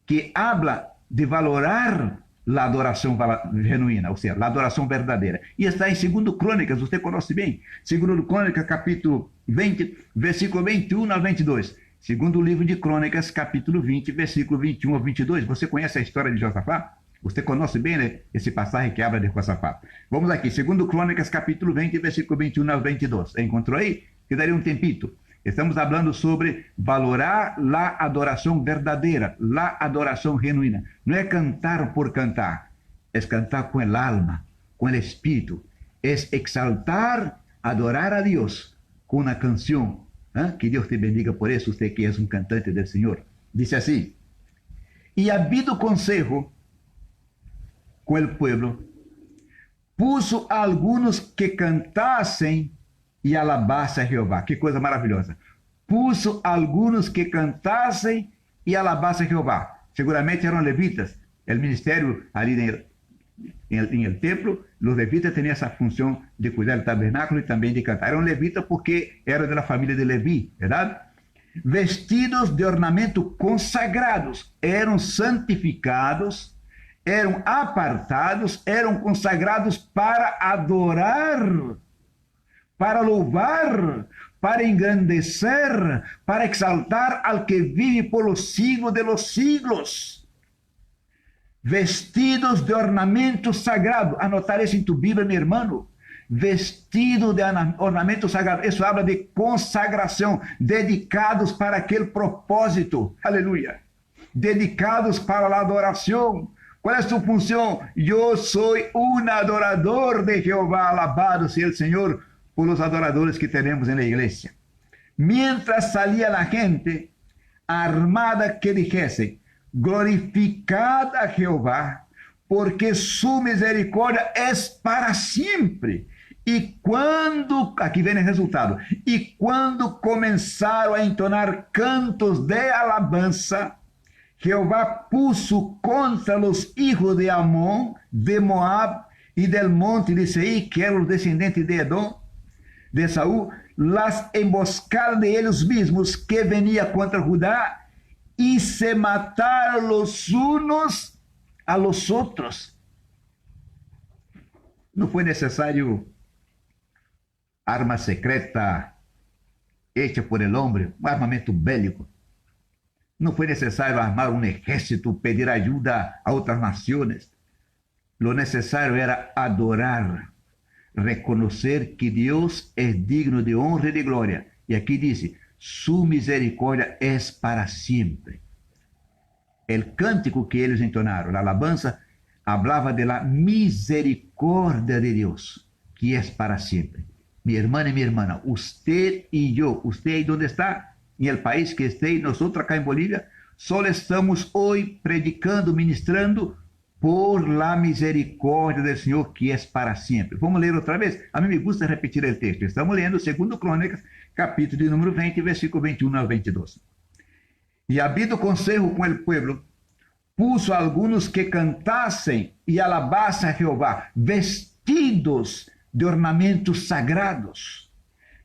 que habla de valorar a adoração genuína, ou seja, a adoração verdadeira. E está em 2 Crônicas, você conhece bem. 2 Crônicas, capítulo 20, versículo 21 ao 22. Segundo livro de Crônicas, capítulo 20, versículo 21 ao 22. Você conhece a história de Josafá? Você conhece bem, né, esse passagem que habla de Josafá. Vamos aqui, 2 Crônicas, capítulo 20, versículo 21 ao 22. Encontrou aí? Te daria um tempito. Estamos falando sobre valorar a adoração verdadeira, a adoração genuína. Não é cantar por cantar, es cantar con el alma, con el espíritu, es exaltar, adorar a Dios con una canción. Que Dios te bendiga por eso, usted que es un cantante del Señor. Dice así: y habido consejo con el pueblo, puso a algunos que cantasen y alabasen a Jehová. Qué cosa maravillosa. Puso a algunos que cantasen y alabasen a Jehová. Seguramente eran levitas. El ministerio ali en el templo, los levitas tenían esa función de cuidar el tabernáculo y también de cantar. Eran levitas porque eran de la familia de Leví, ¿verdad? Vestidos de ornamento consagrados, eram santificados, eram apartados, eram consagrados para adorar, para louvar, para engrandecer, para exaltar al que vive por los siglos de los siglos. Vestidos de ornamento sagrado. Anotar isso em tu Bíblia, meu irmão. Vestido de ornamento sagrado. Isso habla de consagração. Dedicados para aquele propósito. Aleluia. Dedicados para a adoração. Qual é a sua função? Eu sou um adorador de Jeová. Alabado seja o Senhor por os adoradores que temos na igreja. Mientras salía la gente armada que dijese: glorificad a Jehová, porque su misericordia es para siempre. E quando, aqui vem o resultado, e quando começaram a entonar cantos de alabança, Jehová puso contra los hijos de Amón, de Moab y del monte de Seir, que eram os descendentes de Edom, de Saúl, las emboscadas de ellos mismos que venía contra Judá, y se mataron los unos a los otros. Não foi necessário arma secreta hecha por el hombre, um armamento bélico. Não foi necessário armar um exército, pedir ajuda a outras nações. Lo necessário era adorar, reconocer que Deus é digno de honra e de glória. E aqui diz: su misericórdia es para siempre. El cântico que eles entonaram, a alabanza, hablava de la misericórdia de Deus, que es para siempre. Mi hermana y mi hermana, usted y yo, usted ahí donde está, en el país que esté, y nosotros acá en Bolivia, solo estamos hoy predicando, ministrando por la misericordia del Señor, que es para siempre. Vamos ler outra vez? A mim me gusta repetir o texto. Estamos lendo 2 Crônicas, capítulo de número 20, versículo 21 ao 22. E habido consejo com el pueblo, puso a algunos que cantassem e alabassem a Jehová, vestidos de ornamentos sagrados,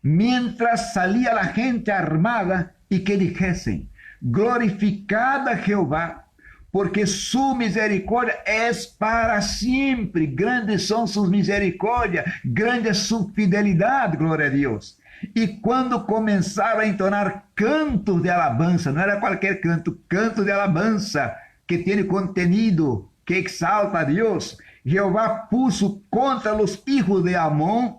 mientras salía la gente armada y que dijesen: glorificad a Jehová, porque su misericordia es para siempre. Grandes son sus misericordias, grande es su fidelidad, gloria a Dios. E quando começaram a entonar cantos de alabança, não era qualquer canto, canto de alabança, que tem contenido, que exalta a Deus, Jeová puso contra los hijos de Amón,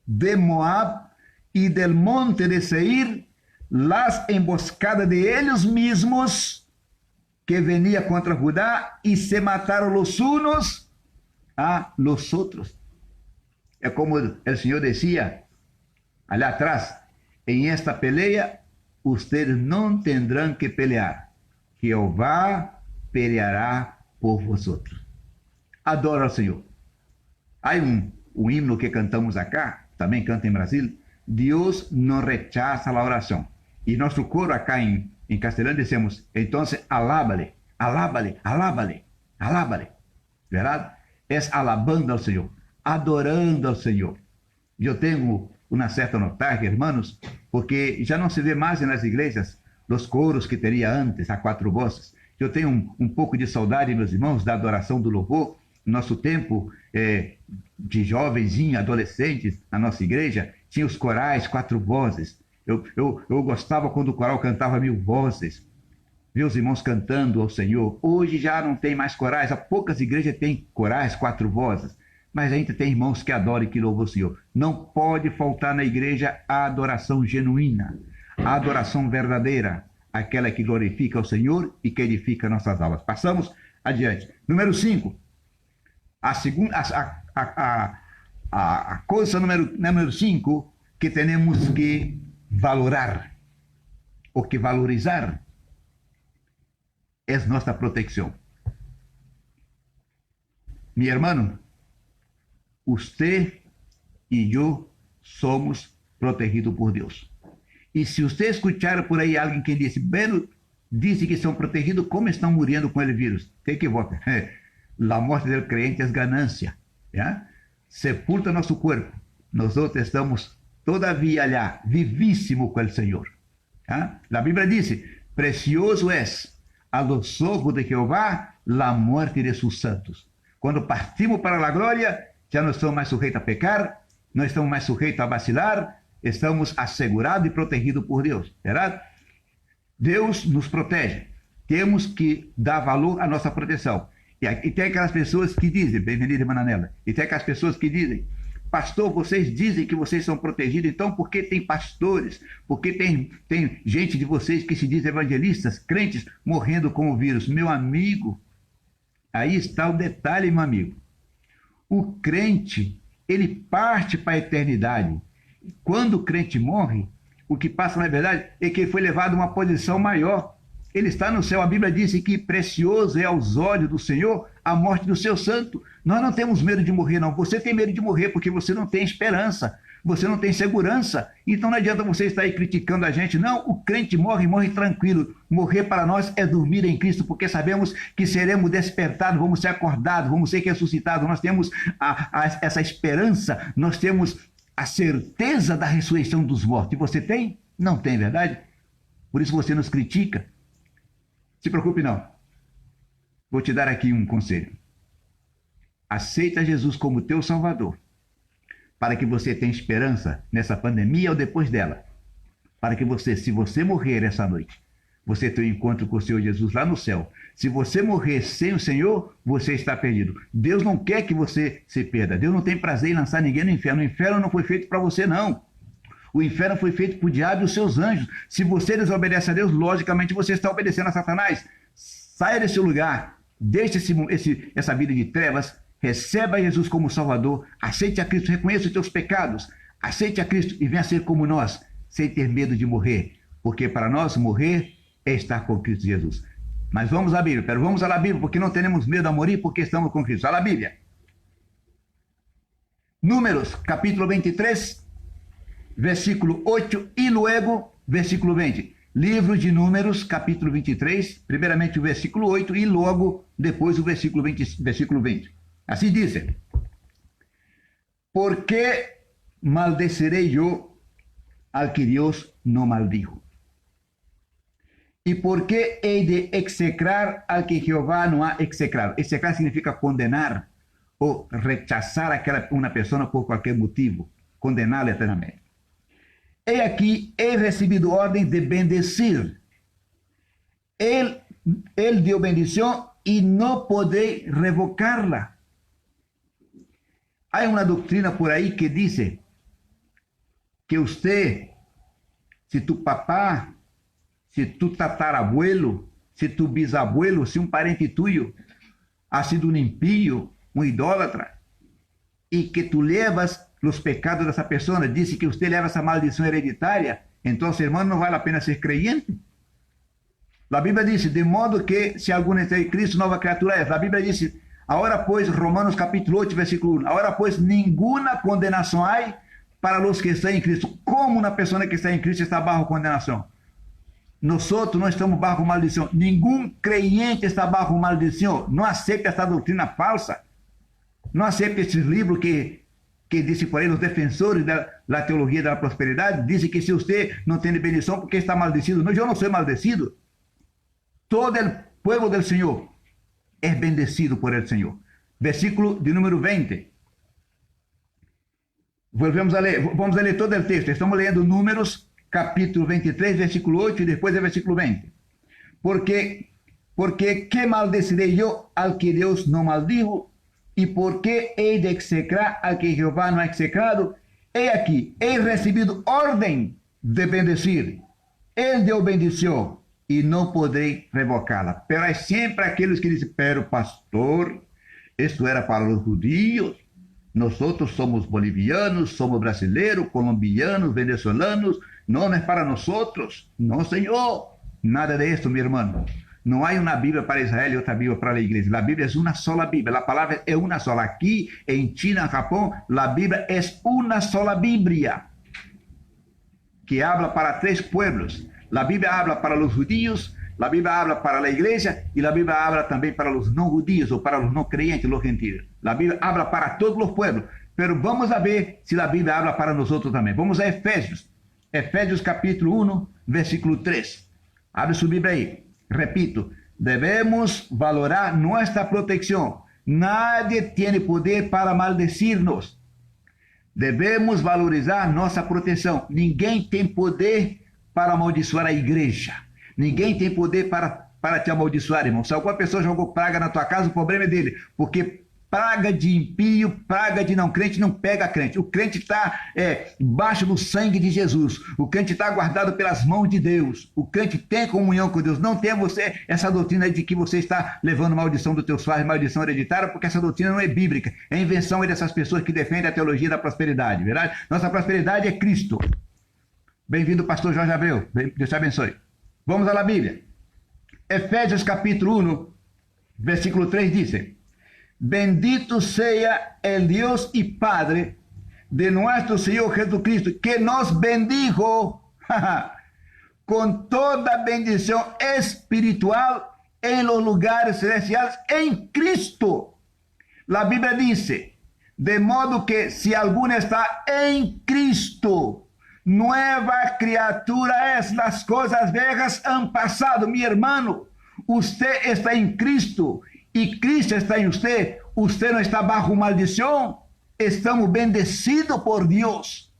de Moab y del monte de Seir, las emboscadas de ellos mismos, que venía contra Judá, y se mataron los unos a los otros. É como el Señor decía allá atrás: en esta pelea ustedes no tendrán que pelear, Jehová peleará por vosotros. Adora ao Senhor. Há um himno que cantamos acá, também canta em Brasil: Deus não rechaza a oração. E nosso coro acá em castelhano dizemos: então, alábale, alábale, alábale, alábale. Verdade? É alabando ao Senhor, adorando ao Senhor. Eu tenho uma certa notagem, hermanos, porque já não se vê mais nas igrejas os coros que teria antes, a 4 vozes. Eu tenho um pouco de saudade, meus irmãos, da adoração do louvor. Nosso tempo de jovenzinho, adolescentes, na nossa igreja, tinha os corais 4 vozes. Eu gostava quando o coral cantava 1000 vozes. Ver os irmãos cantando ao Senhor. Hoje já não tem mais corais. Há poucas igrejas têm corais 4 vozes. Mas ainda tem irmãos que adoram e que louvam o Senhor. Não pode faltar na igreja a adoração genuína, a adoração verdadeira, aquela que glorifica o Senhor e que edifica nossas almas. Passamos adiante. Número 5. A, segunda, a coisa número 5 que temos que valorar, ou que valorizar, é nossa proteção. Mi hermano, você e eu somos protegidos por Deus. E se você escuchar por aí alguém que disse, bueno, disse que são protegidos, como estão morrendo com o vírus? Te equivoca. A morte do crente é ganância. ¿Ya? Sepulta nosso corpo. Nós estamos todavia lá, vivíssimo com o Senhor. ¿Ya? A Bíblia diz, precioso é a los ojos de Jeová la muerte de sus santos. Quando partimos para a glória, já não estamos mais sujeitos a pecar, não estamos mais sujeitos a vacilar, estamos assegurados e protegidos por Deus, verdade? Deus nos protege. Temos que dar valor à nossa proteção. E tem aquelas pessoas que dizem, bem-vinda, irmã Nela, e tem aquelas pessoas que dizem, pastor, vocês dizem que vocês são protegidos, então por que tem pastores, por que tem gente de vocês que se diz evangelistas, crentes, morrendo com o vírus? Meu amigo, aí está o detalhe, meu amigo. O crente, ele parte para a eternidade. Quando o crente morre, o que passa na verdade é que ele foi levado a uma posição maior. Ele está no céu. A Bíblia diz que precioso é aos olhos do Senhor a morte do seu santo. Nós não temos medo de morrer, não. Você tem medo de morrer porque você não tem esperança, você não tem segurança. Então não adianta você estar aí criticando a gente. Não, o crente morre tranquilo. Morrer para nós é dormir em Cristo, porque sabemos que seremos despertados, vamos ser acordados, vamos ser ressuscitados. Nós temos essa esperança, nós temos a certeza da ressurreição dos mortos. E você tem? Não tem, verdade? Por isso você nos critica. Se preocupe não. Vou te dar aqui um conselho. Aceita Jesus como teu Salvador, para que você tenha esperança nessa pandemia ou depois dela. Para que você, se você morrer essa noite, você tenha um encontro com o Senhor Jesus lá no céu. Se você morrer sem o Senhor, você está perdido. Deus não quer que você se perda. Deus não tem prazer em lançar ninguém no inferno. O inferno não foi feito para você, não. O inferno foi feito para o diabo e os seus anjos. Se você desobedece a Deus, logicamente você está obedecendo a Satanás. Saia desse lugar. Deixe essa vida de trevas. Receba Jesus como Salvador. Aceite a Cristo. Reconheça os teus pecados. Aceite a Cristo e venha ser como nós, sem ter medo de morrer. Porque para nós morrer é estar com Cristo Jesus. Mas vamos à Bíblia. Vamos à Bíblia, porque não temos medo a morrer, porque estamos com Cristo. À Bíblia. Números, capítulo 23, versículo 8 e luego, versículo 20. Livro de Números, capítulo 23, primeiramente o versículo 8 e logo depois o versículo 20. Assim diz: ¿Por qué maldeceré yo al que Dios no maldijo? ¿Y por qué he de execrar al que Jehová no ha execrado? Execrar significa condenar ou rechazar uma pessoa por qualquer motivo, condená-la eternamente. He aqui, he recibido ordem de bendecir. Él dio bendición y no podré revocarla. Hay una doctrina por ahí que dice que usted, si tu papá, si tu tatarabuelo, si tu bisabuelo, si un parente tuyo ha sido un impío, un idólatra, y que tú llevas los pecados de esa persona, dice que usted lleva esa maldición hereditaria, entonces, hermano, no vale la pena ser creyente. La Biblia dice, de modo que si alguno está en Cristo, nueva criatura es. La Biblia dice, ahora pues, Romanos capítulo 8, versículo 1, ahora pues ninguna condenación hay para los que están en Cristo. ¿Cómo una persona que está en Cristo está bajo condenación? Nosotros no estamos bajo maldición. Ningún creyente está bajo maldición. No acepte esta doctrina falsa. No acepte esses livros que disse por aí os defensores da teologia da prosperidade, dizem que se você não tem bendição, porque está maldecido. Não, eu não sou maldecido. Todo o povo do Senhor é bendecido por el Senhor. Versículo de número 20. Vamos a ler todo o texto. Estamos lendo Números, capítulo 23, versículo 8 e depois o versículo 20. Porque que maldecirei eu al que Deus não maldijo? ¿Y por qué he de execrar al que Jehová no ha execrado? He aquí, he recibido orden de bendecir. Él dio bendición y no podré revocarla. Pero hay siempre aquellos que dicen, pero pastor, Esto era para os judíos. Nós outros somos bolivianos, somos brasileiros, colombianos, venezolanos. Não é para nós outros. Não, Senhor. Nada de isso, meu irmão. Não há uma Bíblia para Israel e outra Bíblia para a igreja. A Bíblia é uma sola Bíblia. A palavra é uma sola. Aqui, em China, em Japão, a Bíblia é uma sola Bíblia, que habla para três pueblos. A Bíblia habla para os judíos, a Bíblia habla para a igreja e a Bíblia habla também para os não judíos ou para os não creyentes, os gentiles. A Bíblia habla para todos os pueblos. Pero vamos a ver se a Bíblia habla para nós também. Vamos a Efésios. Efésios capítulo 1, versículo 3. Abre sua Bíblia aí. Repito, devemos valorar nossa proteção. Nadie tem poder para maldecir-nos. Devemos valorizar nossa proteção. Ninguém tem poder para amaldiçoar a igreja. Ninguém tem poder para te amaldiçoar, irmão. Se alguma pessoa jogou praga na tua casa, o problema é dele. Porque praga de impio, praga de não crente, não pega a crente. O crente está embaixo do sangue de Jesus. O crente está guardado pelas mãos de Deus. O crente tem comunhão com Deus. Não tem você essa doutrina de que você está levando maldição do teu pais, maldição hereditária, porque essa doutrina não é bíblica. É invenção dessas pessoas que defendem a teologia da prosperidade, verdade? Nossa prosperidade é Cristo. Bem-vindo, pastor Jorge Abreu. Deus te abençoe. Vamos à Bíblia. Efésios capítulo 1, versículo 3 diz: Bendito sea el Dios y Padre de nuestro Señor Jesucristo, que nos bendijo con toda bendición espiritual en los lugares celestiales en Cristo. La Biblia dice, de modo que si alguno está en Cristo, nueva criatura es, las cosas viejas han pasado. Mi hermano, usted está en Cristo e Cristo está em você, você não está bajo maldição, estamos bendecidos por Deus.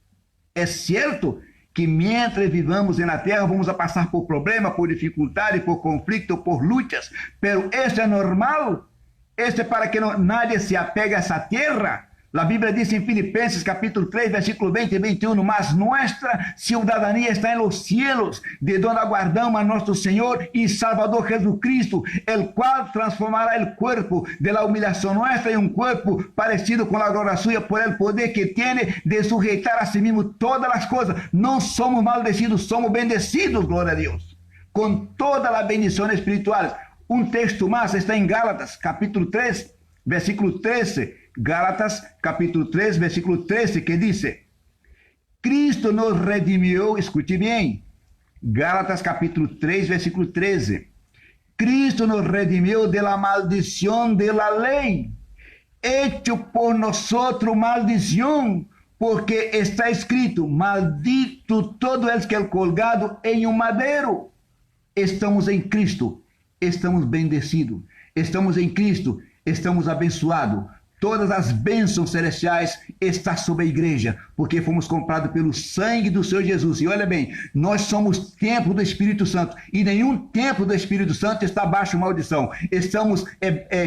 É certo que mientras vivamos na terra vamos a passar por problemas, por dificuldades, por conflitos, por lutas, pero isso é normal, isso é para que nadie se apegue a essa terra. A Bíblia diz em Filipenses capítulo 3, versículo 20 e 21, mas nossa cidadania está em los cielos, de donde aguardamos a nosso Senhor e Salvador Jesucristo, el cual transformará o corpo de la humillación nuestra em corpo parecido com a glória suya, por el poder que tiene de sujeitar a si mismo todas as coisas. Não somos maldecidos, somos bendecidos, glória a Deus, com toda a bendição espiritual. Um texto mais está em Gálatas capítulo 3, versículo 13. Gálatas capítulo 3, versículo 13, que diz: Cristo nos redimiu, escute bem, Gálatas capítulo 3, versículo 13, Cristo nos redimiu de la maldición de la ley, hecho por nosotros maldición, porque está escrito, maldito todo el que é colgado em um madeiro. Estamos em Cristo, estamos bendecidos, estamos em Cristo, estamos abençoados. Todas as bênçãos celestiais estão sobre a igreja, porque fomos comprados pelo sangue do Senhor Jesus. E olha bem, nós somos templo do Espírito Santo, e nenhum templo do Espírito Santo está abaixo de maldição. Estamos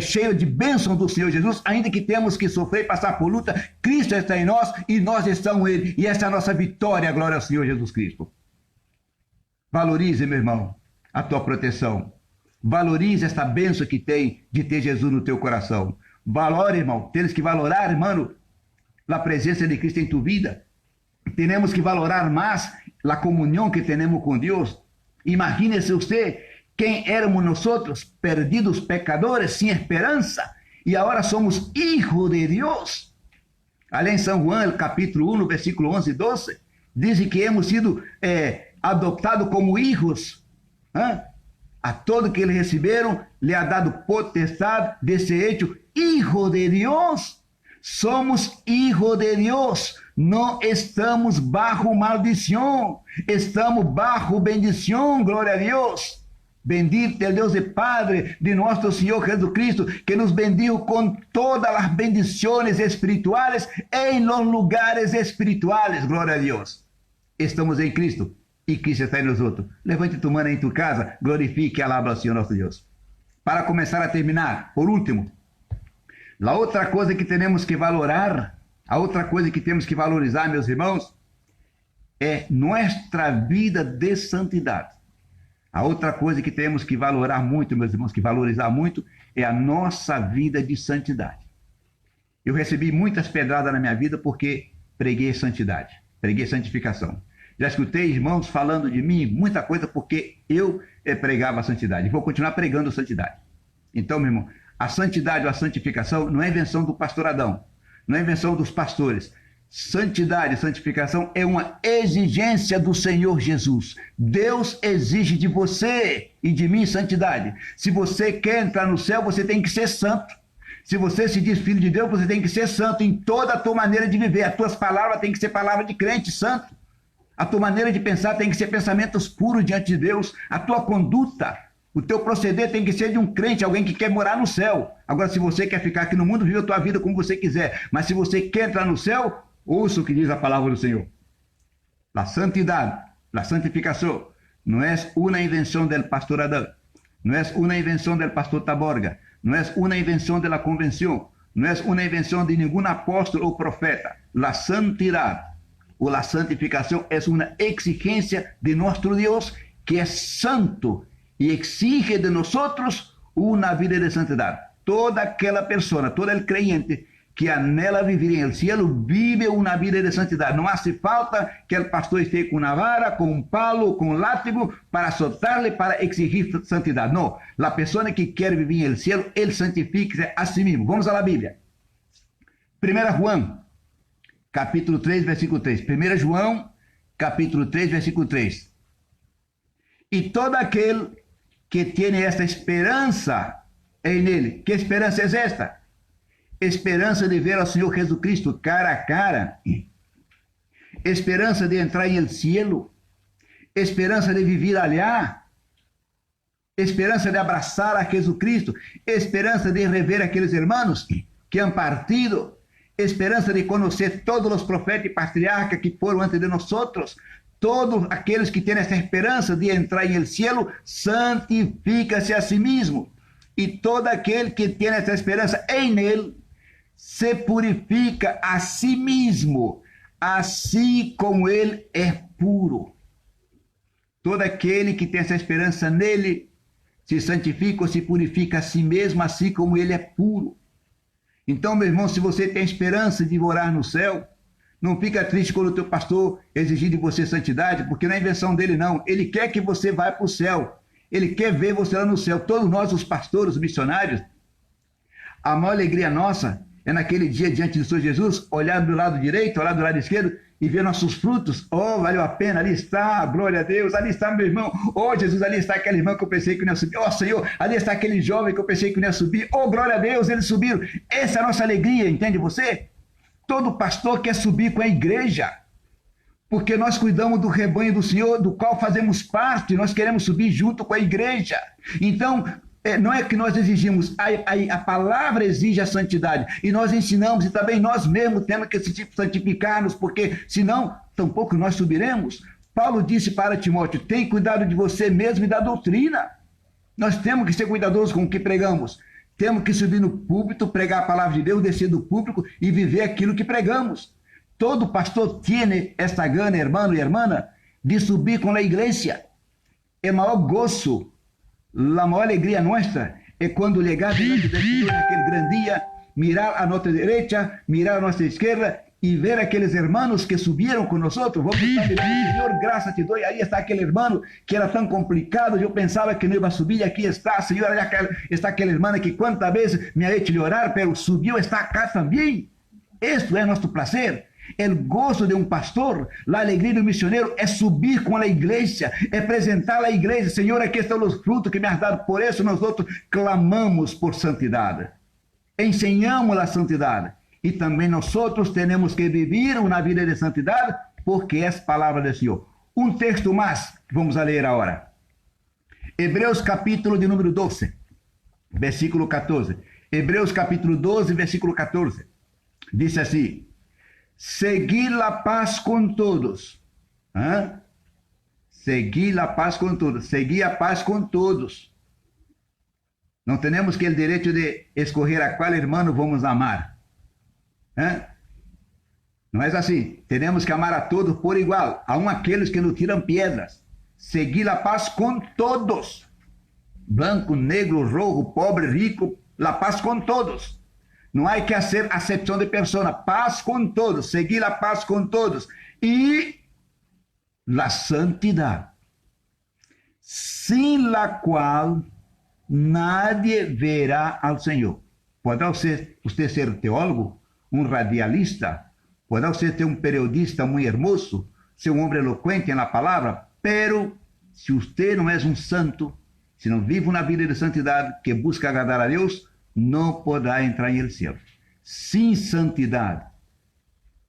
cheios de bênção do Senhor Jesus, ainda que temos que sofrer e passar por luta. Cristo está em nós e nós estamos nele, e essa é a nossa vitória, glória ao Senhor Jesus Cristo. Valorize, meu irmão, a tua proteção. Valorize esta bênção que tem de ter Jesus no teu coração. Valore, irmão. Temos que valorar, irmão, a presença de Cristo em tua vida. Temos que valorar mais a comunhão que temos com Deus. Imagine-se você, quem éramos nós, perdidos, pecadores, sem esperança, e agora somos hijos de Deus. Ali em São João, capítulo 1, versículo 11 e 12, diz que hemos sido adoptados como hijos. A todo que eles receberam, lhe ha dado potestade de ser hecho hijo de Deus. Somos hijo de Deus. Não estamos bajo maldição. Estamos bajo bendição. Glória a Deus. Bendito é o Deus e Padre de nosso Senhor Jesucristo, que nos bendijo com todas as bendições espirituais em los lugares espirituais. Glória a Deus. Estamos em Cristo. E Cristo está em nós outros. Levante tua mão em tua casa, glorifique e alaba ao Senhor nosso Deus. Para começar a terminar, por último, a outra coisa que temos que valorar, a outra coisa que temos que valorizar, meus irmãos, é nossa vida de santidade. A outra coisa que temos que valorar muito, meus irmãos, que valorizar muito, é a nossa vida de santidade. Eu recebi muitas pedradas na minha vida porque preguei santidade, preguei santificação. Já escutei irmãos falando de mim muita coisa porque eu pregava a santidade. Vou continuar pregando santidade. Então, meu irmão, a santidade ou a santificação não é invenção do pastor Adão, não é invenção dos pastores. Santidade e santificação é uma exigência do Senhor Jesus. Deus exige de você e de mim santidade. Se você quer entrar no céu, você tem que ser santo. Se você se diz filho de Deus, você tem que ser santo em toda a tua maneira de viver. As tuas palavras têm que ser palavras de crente santo. A tua maneira de pensar tem que ser pensamentos puros diante de Deus. A tua conduta, o teu proceder tem que ser de um crente, alguém que quer morar no céu. Agora, se você quer ficar aqui no mundo, vive a tua vida como você quiser. Mas se você quer entrar no céu, ouça o que diz a palavra do Senhor. La santidad, la santificación, no es una invención del pastor Adán, no es una invención del pastor Taborga, no es una invención de la convención, no es una invención de ningún apóstol o profeta. La santidad o la santificación es una exigencia de nuestro Dios, que es santo y exige de nosotros una vida de santidad. Toda aquela persona, todo el creyente que anela vivir en el cielo, vive una vida de santidad. No hace falta que el pastor esté con una vara, con un palo, con un látigo para azotarle, para exigir santidad. No, la persona que quiere vivir en el cielo, él santifica a sí mismo. Vamos a la Biblia. 1 Juan, capítulo 3, versículo 3. 1 João, capítulo 3, versículo 3. Y todo aquel que tiene esta esperanza en él, ¿qué esperanza es esta? Esperança de ver ao Senhor Jesucristo cara a cara, esperança de entrar em el cielo, esperança de viver allá, esperança de abraçar a Jesucristo, esperança de rever aqueles irmãos que han partido, esperança de conhecer todos os profetas e patriarcas que foram antes de nós, todos aqueles que têm essa esperança de entrar em el cielo, santifica-se a si mesmo, e todo aquele que tem essa esperança em ele, se purifica a si mesmo, assim como ele é puro. Todo aquele que tem essa esperança nele, se santifica ou se purifica a si mesmo, assim como ele é puro. Então, meu irmão, se você tem esperança de morar no céu, não fica triste quando o teu pastor exigir de você santidade, porque não é invenção dele não. Ele quer que você vá para o céu. Ele quer ver você lá no céu. Todos nós, os pastores, os missionários, a maior alegria nossa é naquele dia diante do Senhor Jesus, olhar do lado direito, olhar do lado esquerdo e ver nossos frutos. Oh, valeu a pena, ali está, glória a Deus, ali está meu irmão. Oh, Jesus, ali está aquele irmão que eu pensei que não ia subir. Oh, Senhor, ali está aquele jovem que eu pensei que não ia subir. Oh, glória a Deus, eles subiram. Essa é a nossa alegria, entende você? Todo pastor quer subir com a igreja, porque nós cuidamos do rebanho do Senhor, do qual fazemos parte, nós queremos subir junto com a igreja. Então, não é que nós exigimos, a palavra exige a santidade, e nós ensinamos, e também nós mesmos temos que santificar-nos, porque senão, tampouco nós subiremos. Paulo disse para Timóteo, tem cuidado de você mesmo e da doutrina. Nós temos que ser cuidadosos com o que pregamos. Temos que subir no púlpito, pregar a palavra de Deus, descer do púlpito e viver aquilo que pregamos. Todo pastor tem esta gana, hermano e hermana, de subir com a igreja. É maior gozo, a maior alegria nossa é quando chegar diante do Senhor naquele grande dia, mirar a nossa direita, mirar a nossa esquerda e ver aqueles irmãos que subiram com nós. Vamos estar mirando, Senhor, graças te dou. Aí está aquele irmão que era tão complicado, eu pensava que não ia subir, e aqui está, Senhor, aí está aquele irmão que quantas vezes me ha hecho llorar, pero subiu, está acá também. Isto é nosso prazer. O gozo de um pastor, a alegria do missioneiro é subir com a igreja, é apresentar a igreja. Senhor, aqui estão os frutos que me has dado. Por isso nós outros clamamos por santidade, ensinamos a santidade, e também nós outros temos que viver uma vida de santidade, porque é a palavra do Senhor. Um texto mais que vamos a ler agora. Hebreus capítulo de número 12, versículo 14. Hebreus capítulo 12, versículo 14. Diz assim: seguir a paz com todos. Seguir a paz com todos. Seguir a paz com todos. Não temos que o direito de escolher a qual irmão vamos amar. Não é assim. Temos que amar a todos por igual, aun aqueles que nos tiram pedras. Seguir a paz com todos. Branco, negro, rojo, pobre, rico, a paz com todos. Não há que fazer acepção de persona. Paz com todos, seguir a paz com todos. E a santidade, sem la qual nadie verá ao Senhor. Pode você ser teólogo, um radialista, pode você ter um periodista muito hermoso, ser um homem eloquente na palavra, pero se você não é um santo, se não vive uma vida de santidade que busca agradar a Deus, não poderá entrar no céu. Sem santidade,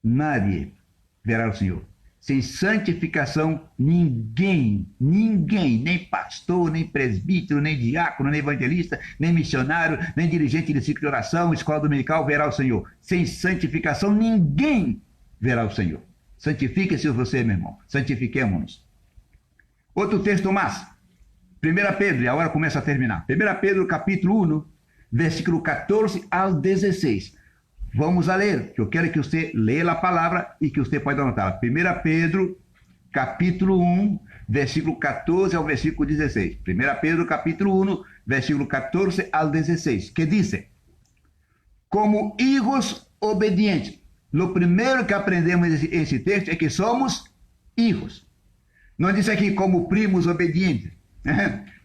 nadie verá o Senhor. Sem santificação, ninguém, nem pastor, nem presbítero, nem diácono, nem evangelista, nem missionário, nem dirigente de ciclo de oração, escola dominical verá o Senhor. Sem santificação, ninguém verá o Senhor. Santifique-se você, meu irmão. Santifiquemo-nos. Outro texto mais. 1 Pedro, e agora começa a terminar. 1 Pedro, capítulo 1, versículo 14 ao 16. Vamos a ler, que eu quero que você leia a palavra e que você pode anotar. 1 Pedro, capítulo 1, versículo 14 ao versículo 16. 1 Pedro, capítulo 1, versículo 14 ao 16, que diz: como hijos obedientes. O primeiro que aprendemos esse texto é que somos hijos. Não diz aqui como primos obedientes.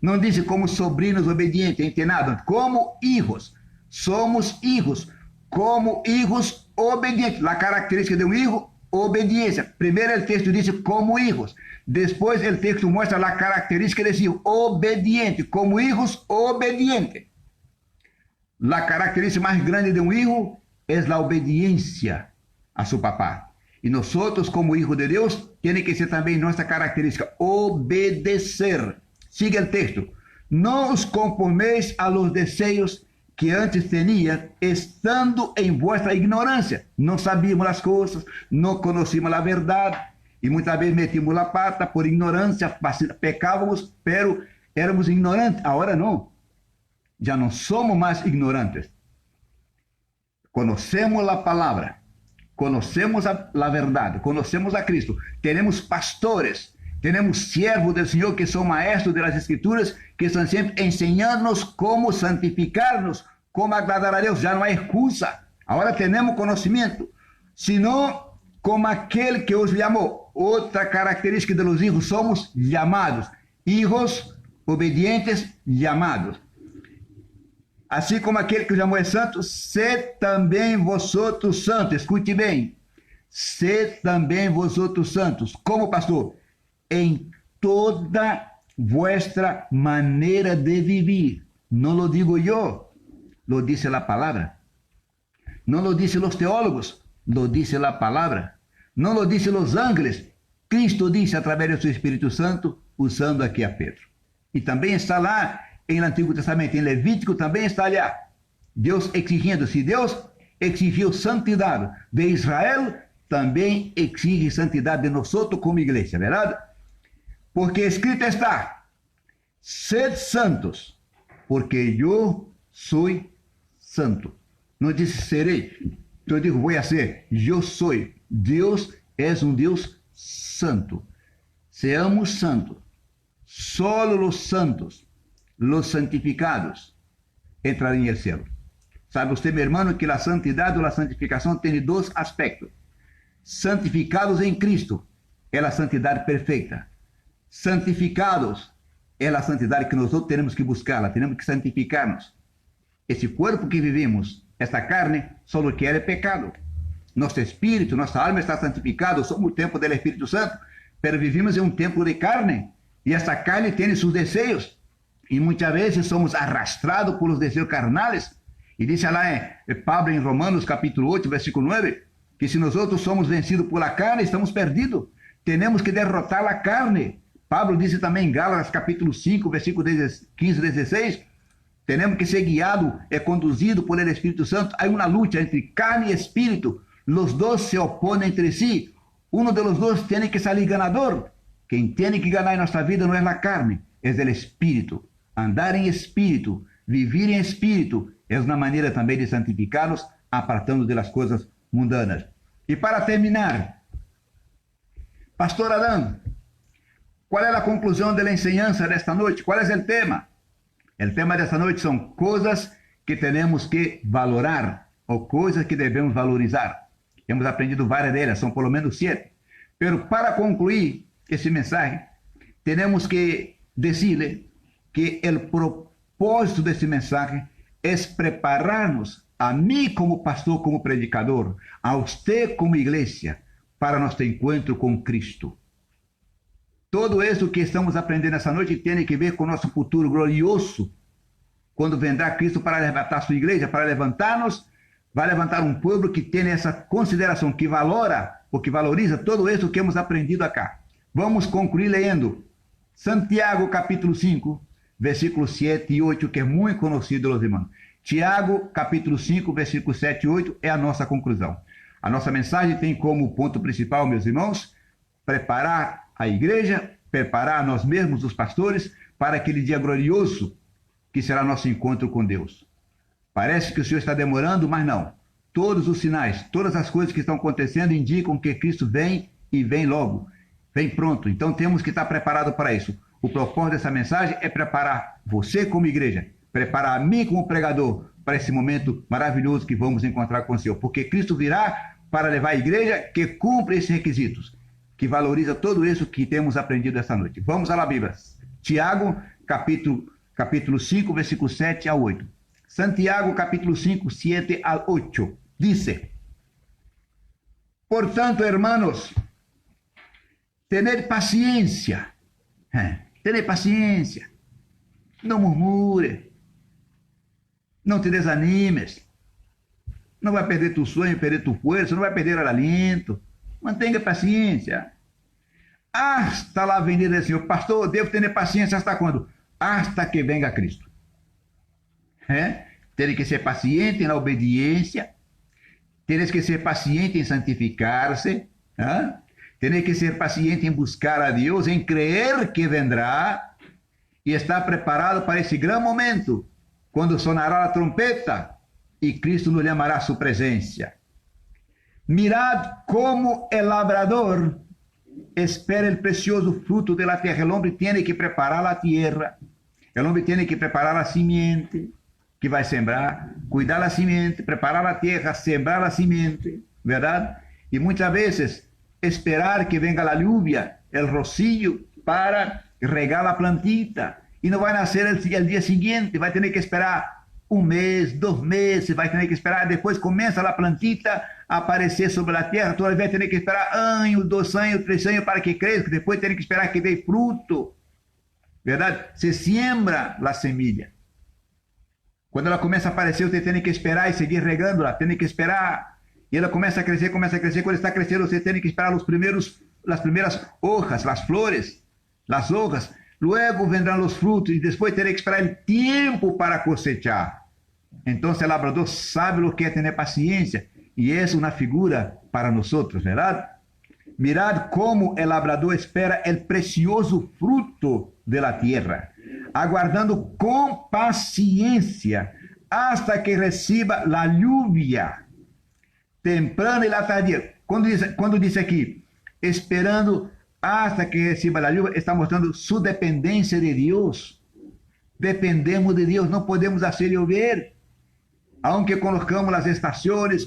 Não diz como sobrinhos obedientes, entendeu? Como hijos. Somos hijos. Como hijos obedientes. A característica de um hijo, obediência. Primeiro o texto diz como hijos. Depois o texto mostra a característica desse hijo, obediente. Como hijos obedientes. A característica mais grande de um hijo é a obediência a seu papá. E nós, como hijos de Deus, tem que ser também nossa característica, obedecer. Siga o texto. Não os conformeis a los desejos que antes tinha, estando em vossa ignorância. Não sabíamos as coisas, não conhecíamos a verdade, e muitas vezes metimos a pata por ignorância, pecávamos, pero éramos ignorantes. Agora não, já não somos mais ignorantes. Conhecemos a palavra, conhecemos a verdade, conhecemos a Cristo, temos pastores, temos siervos do Senhor que são maestros das Escrituras, que estão sempre ensinando-nos como santificar-nos, como agradar a Deus. Já não há excusa. Agora temos conhecimento. Senão, como aquele que os chamou. Outra característica de los hijos, somos chamados. Hijos obedientes, chamados. Assim como aquele que os chamou é santo, sede também vosotros santos. Escute bem. Sede também vosotros santos. Como, pastor? Em toda vuestra maneira de vivir. Não lo digo eu, lo dice a palavra. Não lo dicen os teólogos, lo dice a palavra. Não lo dicen os ángeles. Cristo disse através do seu Espírito Santo, usando aqui a Pedro. E também está lá em Antigo Testamento, em Levítico também está lá. Deus exigindo, se Deus exigiu santidade de Israel, também exige santidade de nós como igreja, verdade? Porque escrito está: sed santos, porque eu sou santo. Não disse serei, então eu digo vou a ser, eu sou. Deus é um Deus santo. Seamos santos. Solo os santos, os santificados, entrarão no céu. Sabe você, meu irmão, que a santidade ou a santificação tem dois aspectos. Santificados em Cristo é a santidade perfeita. Santificados é a santidade que nós temos que buscar, temos que santificar-nos. Esse corpo que vivimos, esta carne, só o que é pecado. Nosso espírito, nossa alma está santificado, somos o templo do Espírito Santo, mas vivimos em um templo de carne, e essa carne tem seus desejos, e muitas vezes somos arrastrados por os desejos carnais, e diz lá Pablo em Romanos capítulo 8, versículo 9, que se nós somos vencidos por la carne, estamos perdidos, temos que derrotar a carne. Pablo disse também em Gálatas capítulo 5, versículo 15 e 16, temos que ser guiados e conduzidos por el Espírito Santo. Há uma luta entre carne e espírito, os dois se opõem entre si, um dos dois tem que sair ganador. Quem tem que ganhar em nossa vida não é a carne, é o espírito. Andar em espírito, viver em espírito, é uma maneira também de santificar-nos, apartando das coisas mundanas. E para terminar, pastor Adão, qual é a conclusão da enseñança desta noite? Qual é o tema? O tema desta noite são coisas que temos que valorar ou coisas que devemos valorizar. Hemos aprendido várias delas, são pelo menos 7. Pero para concluir esse mensagem, temos que dizer que o propósito desse mensagem é preparar-nos, a mim como pastor, como predicador, a você como igreja, para nosso encontro com Cristo. Todo isso que estamos aprendendo essa noite tem que ver com o nosso futuro glorioso, quando vendrá Cristo para levantar sua igreja, para levantar-nos, vai levantar um povo que tem essa consideração, que valora, ou que valoriza tudo isso que hemos aprendido acá. Vamos concluir lendo Santiago capítulo 5, versículos 7 e 8, que é muito conhecido, meus irmãos. Tiago capítulo 5, versículos 7 e 8 é a nossa conclusão. A nossa mensagem tem como ponto principal, meus irmãos, preparar a igreja, preparar nós mesmos, os pastores, para aquele dia glorioso que será nosso encontro com Deus. Parece que o Senhor está demorando, mas não. Todos os sinais, todas as coisas que estão acontecendo indicam que Cristo vem e vem logo. Vem pronto. Então temos que estar preparados para isso. O propósito dessa mensagem é preparar você como igreja, preparar a mim como pregador para esse momento maravilhoso que vamos encontrar com o Senhor. Porque Cristo virá para levar a igreja que cumpre esses requisitos, que valoriza tudo isso que temos aprendido essa noite. Vamos à la Bíblia. Tiago, capítulo 5, versículo 7 a 8. Santiago, capítulo 5, 7 a 8. Dice: Portanto, hermanos, tened paciencia. Tened paciencia. Não murmure. Não te desanimes. Não vai perder tu sonho, perder tu força, não vai perder o aliento. Mantenha paciência. Hasta la venida do Senhor. Pastor, devo ter paciência hasta quando? Hasta que venga Cristo. Tem que ser paciente na obediência. Tienes que ser paciente em santificar-se. Tienes que ser paciente em buscar a Deus, em crer que vendrá e estar preparado para esse grande momento, quando sonará a trompeta e Cristo nos chamará a sua presença. Mirad como el labrador espera el precioso fruto de la tierra. El hombre tiene que preparar la tierra. El hombre tiene que preparar la simiente que vai sembrar, cuidar la simiente, preparar la tierra, sembrar la simiente, ¿verdad? Y muchas veces esperar que venga la lluvia, el rocío, para regar la plantita. Y no va a nacer el día siguiente, vai ter que esperar um mês, 2 meses, vai ter que esperar, depois começa a plantita a aparecer sobre a terra, tu vai ter que esperar 1 ano, 2 anos, 3 anos para que cresça, depois tem que esperar que dê fruto, verdade? Se siembra a semilha. Quando ela começa a aparecer, você tem que esperar e seguir regando-la, tem que esperar, e ela começa a crescer, quando está crescendo, você tem que esperar as primeiras hojas, as flores, as hojas, luego vendrán os frutos, e depois terá que esperar o tempo para cosechar. Então, o labrador sabe o que é ter paciência, e é uma figura para nós, verdade? Mirad como o labrador espera o precioso fruto de la tierra, aguardando com paciência hasta que reciba la lluvia temprana e la tardia. Quando diz aqui, esperando hasta que reciba la lluvia, está mostrando sua dependência de Deus. Dependemos de Deus, não podemos fazer chover. Aunque colocamos as estações,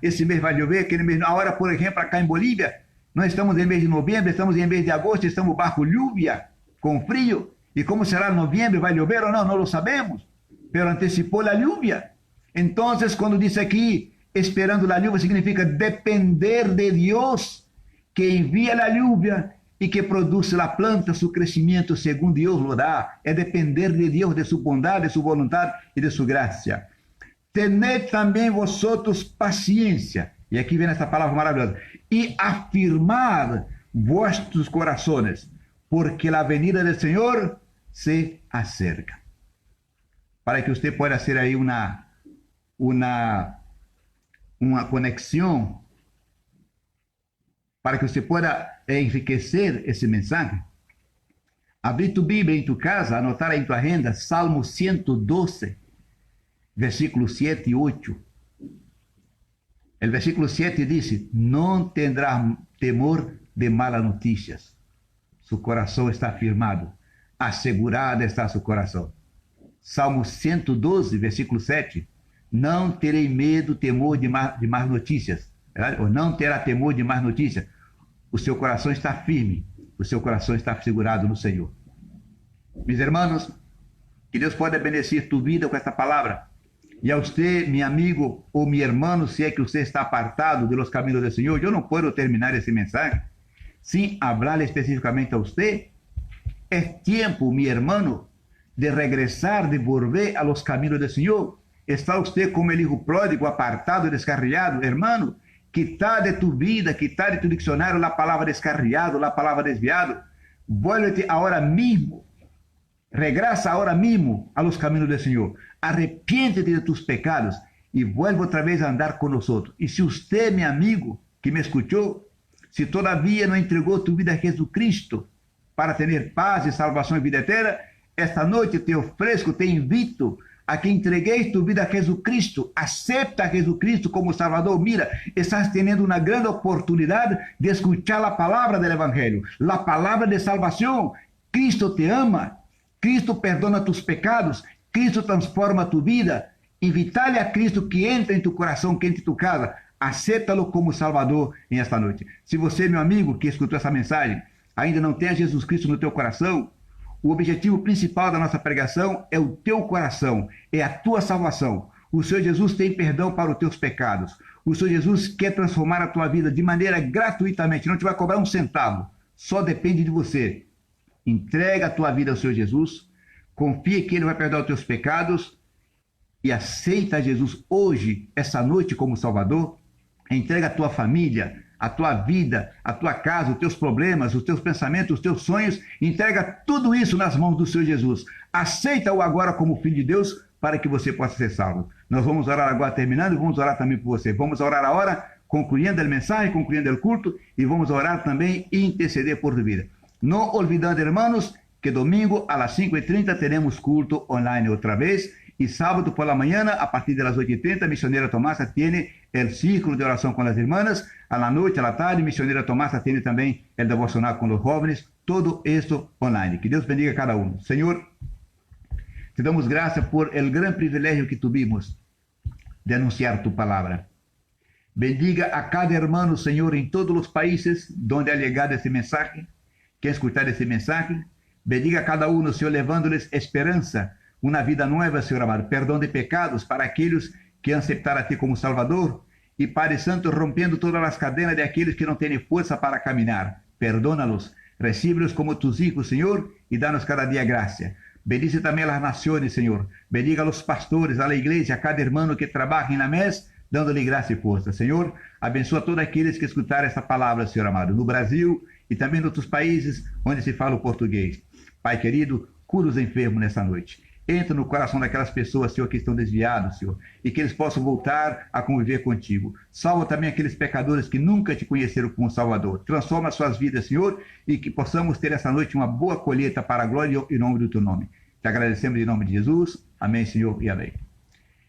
esse mês vai chover, aquele mês, agora, por exemplo, acá em Bolívia, nós estamos em mês de novembro, estamos em mês de agosto, estamos bajo lluvia, com frio. E como será novembro, vai chover ou não, não lo sabemos. Pero antecipou a lluvia. Então, quando diz aqui, esperando a lluvia, significa depender de Deus, que envia a lluvia e que produz a planta, seu crescimento segundo Deus lo dá. É depender de Deus, de sua bondade, de sua vontade e de sua graça. Tened também vosotros paciência. E aqui vem essa palavra maravilhosa. E afirmar vossos corações, porque a venida do Senhor se acerca. Para que você possa ter aí uma conexão, para que você possa enriquecer esse mensagem, abrir tu Bíblia em tu casa, anotar em tua agenda, Salmo 112, versículos 7 e 8. O versículo 7 diz: não tendrás temor de malas notícias. Su coração está firmado, assegurado está seu coração. Salmo 112, versículo 7. Não terei medo, temor de más notícias. Ou não terá temor de más notícias. O seu coração está firme. O seu coração está segurado no Senhor. Meus irmãos, que Deus pode abençoar tu vida com esta palavra. E a você, meu amigo ou meu irmão, se é que você está apartado de los caminos do Senhor, eu não posso terminar esse mensagem sem falar especificamente a você. É tempo, meu irmão, de regressar, de volver a los caminos do Senhor. Está você como el hijo pródigo, apartado, descarriado, hermano? Quitar de tu vida, quitar de tu dicionário a palavra descarriado, a palavra desviado. Vuélvete agora mesmo. Regresa ahora mismo a los caminos del Señor. Arrepiéntete de tus pecados y vuelve otra vez a andar con nosotros. Y si usted, mi amigo, que me escuchó, si todavía no entregó tu vida a Jesucristo para tener paz y salvación y vida eterna, esta noche te ofrezco, te invito a que entregues tu vida a Jesucristo. Acepta a Jesucristo como Salvador. Mira, estás teniendo una gran oportunidad de escuchar la palabra del Evangelio, la palabra de salvación. Cristo te ama. Cristo perdona tus pecados, Cristo transforma tu vida. Invita-lhe a Cristo que entre em tu coração, que entre em tu casa. Acéptalo como Salvador em esta noite. Se você, meu amigo, que escutou essa mensagem, ainda não tem a Jesus Cristo no teu coração, o objetivo principal da nossa pregação é o teu coração, é a tua salvação. O Senhor Jesus tem perdão para os teus pecados. O Senhor Jesus quer transformar a tua vida de maneira gratuitamente, não te vai cobrar um centavo, só depende de você. Entrega a tua vida ao Senhor Jesus, confia que Ele vai perdoar os teus pecados e aceita Jesus hoje, essa noite, como Salvador. Entrega a tua família, a tua vida, a tua casa, os teus problemas, os teus pensamentos, os teus sonhos. Entrega tudo isso nas mãos do Senhor Jesus. Aceita-o agora como Filho de Deus para que você possa ser salvo. Nós vamos orar agora terminando e vamos orar também por você. Vamos orar agora, concluindo a mensagem, concluindo o culto e vamos orar também e interceder por tu vida. No olvidando, hermanos, que domingo a las 5:30 tenemos culto online otra vez y sábado por la mañana a partir de las 8:30 Misionera Tomasa tiene el círculo de oración con las hermanas. A la noche, a la tarde, Misionera Tomasa tiene también el devocional con los jóvenes. Todo esto online. Que Dios bendiga a cada uno. Señor, te damos gracias por el gran privilegio que tuvimos de anunciar tu palabra. Bendiga a cada hermano, Señor, en todos los países donde ha llegado ese mensaje. Que escutar esse mensagem, bendiga a cada um, Senhor, levando-lhes esperança, uma vida nova, Senhor amado, perdão de pecados para aqueles que aceitaram a Ti como Salvador, e Padre Santo, rompendo todas as cadenas de aqueles que não têm força para caminhar. Perdónalos, recíbelos como tus hijos, Senhor, e dá-nos cada dia graça. Bendice também as nações, Senhor. Bendiga a los pastores, a la igreja, a cada irmão que trabalha na mesa, dando-lhe graça e força. Senhor, abençoa todos aqueles que escutaram essa palavra, Senhor amado, no Brasil e também em outros países onde se fala o português. Pai querido, cura os enfermos nessa noite. Entra no coração daquelas pessoas, Senhor, que estão desviados, Senhor, e que eles possam voltar a conviver contigo. Salva também aqueles pecadores que nunca te conheceram como Salvador. Transforma suas vidas, Senhor, e que possamos ter essa noite uma boa colheita para a glória e nome do teu nome. Te agradecemos em nome de Jesus. Amém, Senhor, e amém.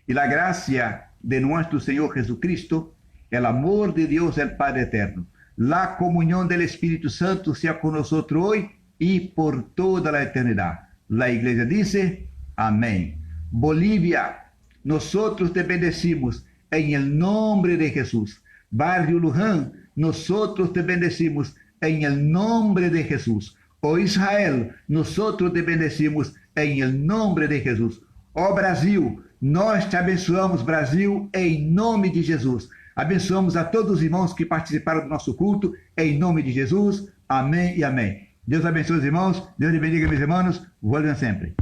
E a graça de nosso Senhor Jesucristo, o amor de Deus, el Padre eterno, la comunión del Espíritu Santo sea con nosotros hoy y por toda la eternidad. La iglesia dice, amén. Bolivia, nosotros te bendecimos en el nombre de Jesús. Barrio Luján, nosotros te bendecimos en el nombre de Jesús. Oh Israel, nosotros te bendecimos en el nombre de Jesús. Oh Brasil, nós te abençoamos, Brasil, em nome de Jesus. Abençoamos a todos os irmãos que participaram do nosso culto, em nome de Jesus. Amém e amém. Deus abençoe os irmãos, Deus lhe bendiga, meus irmãos. Voltem sempre.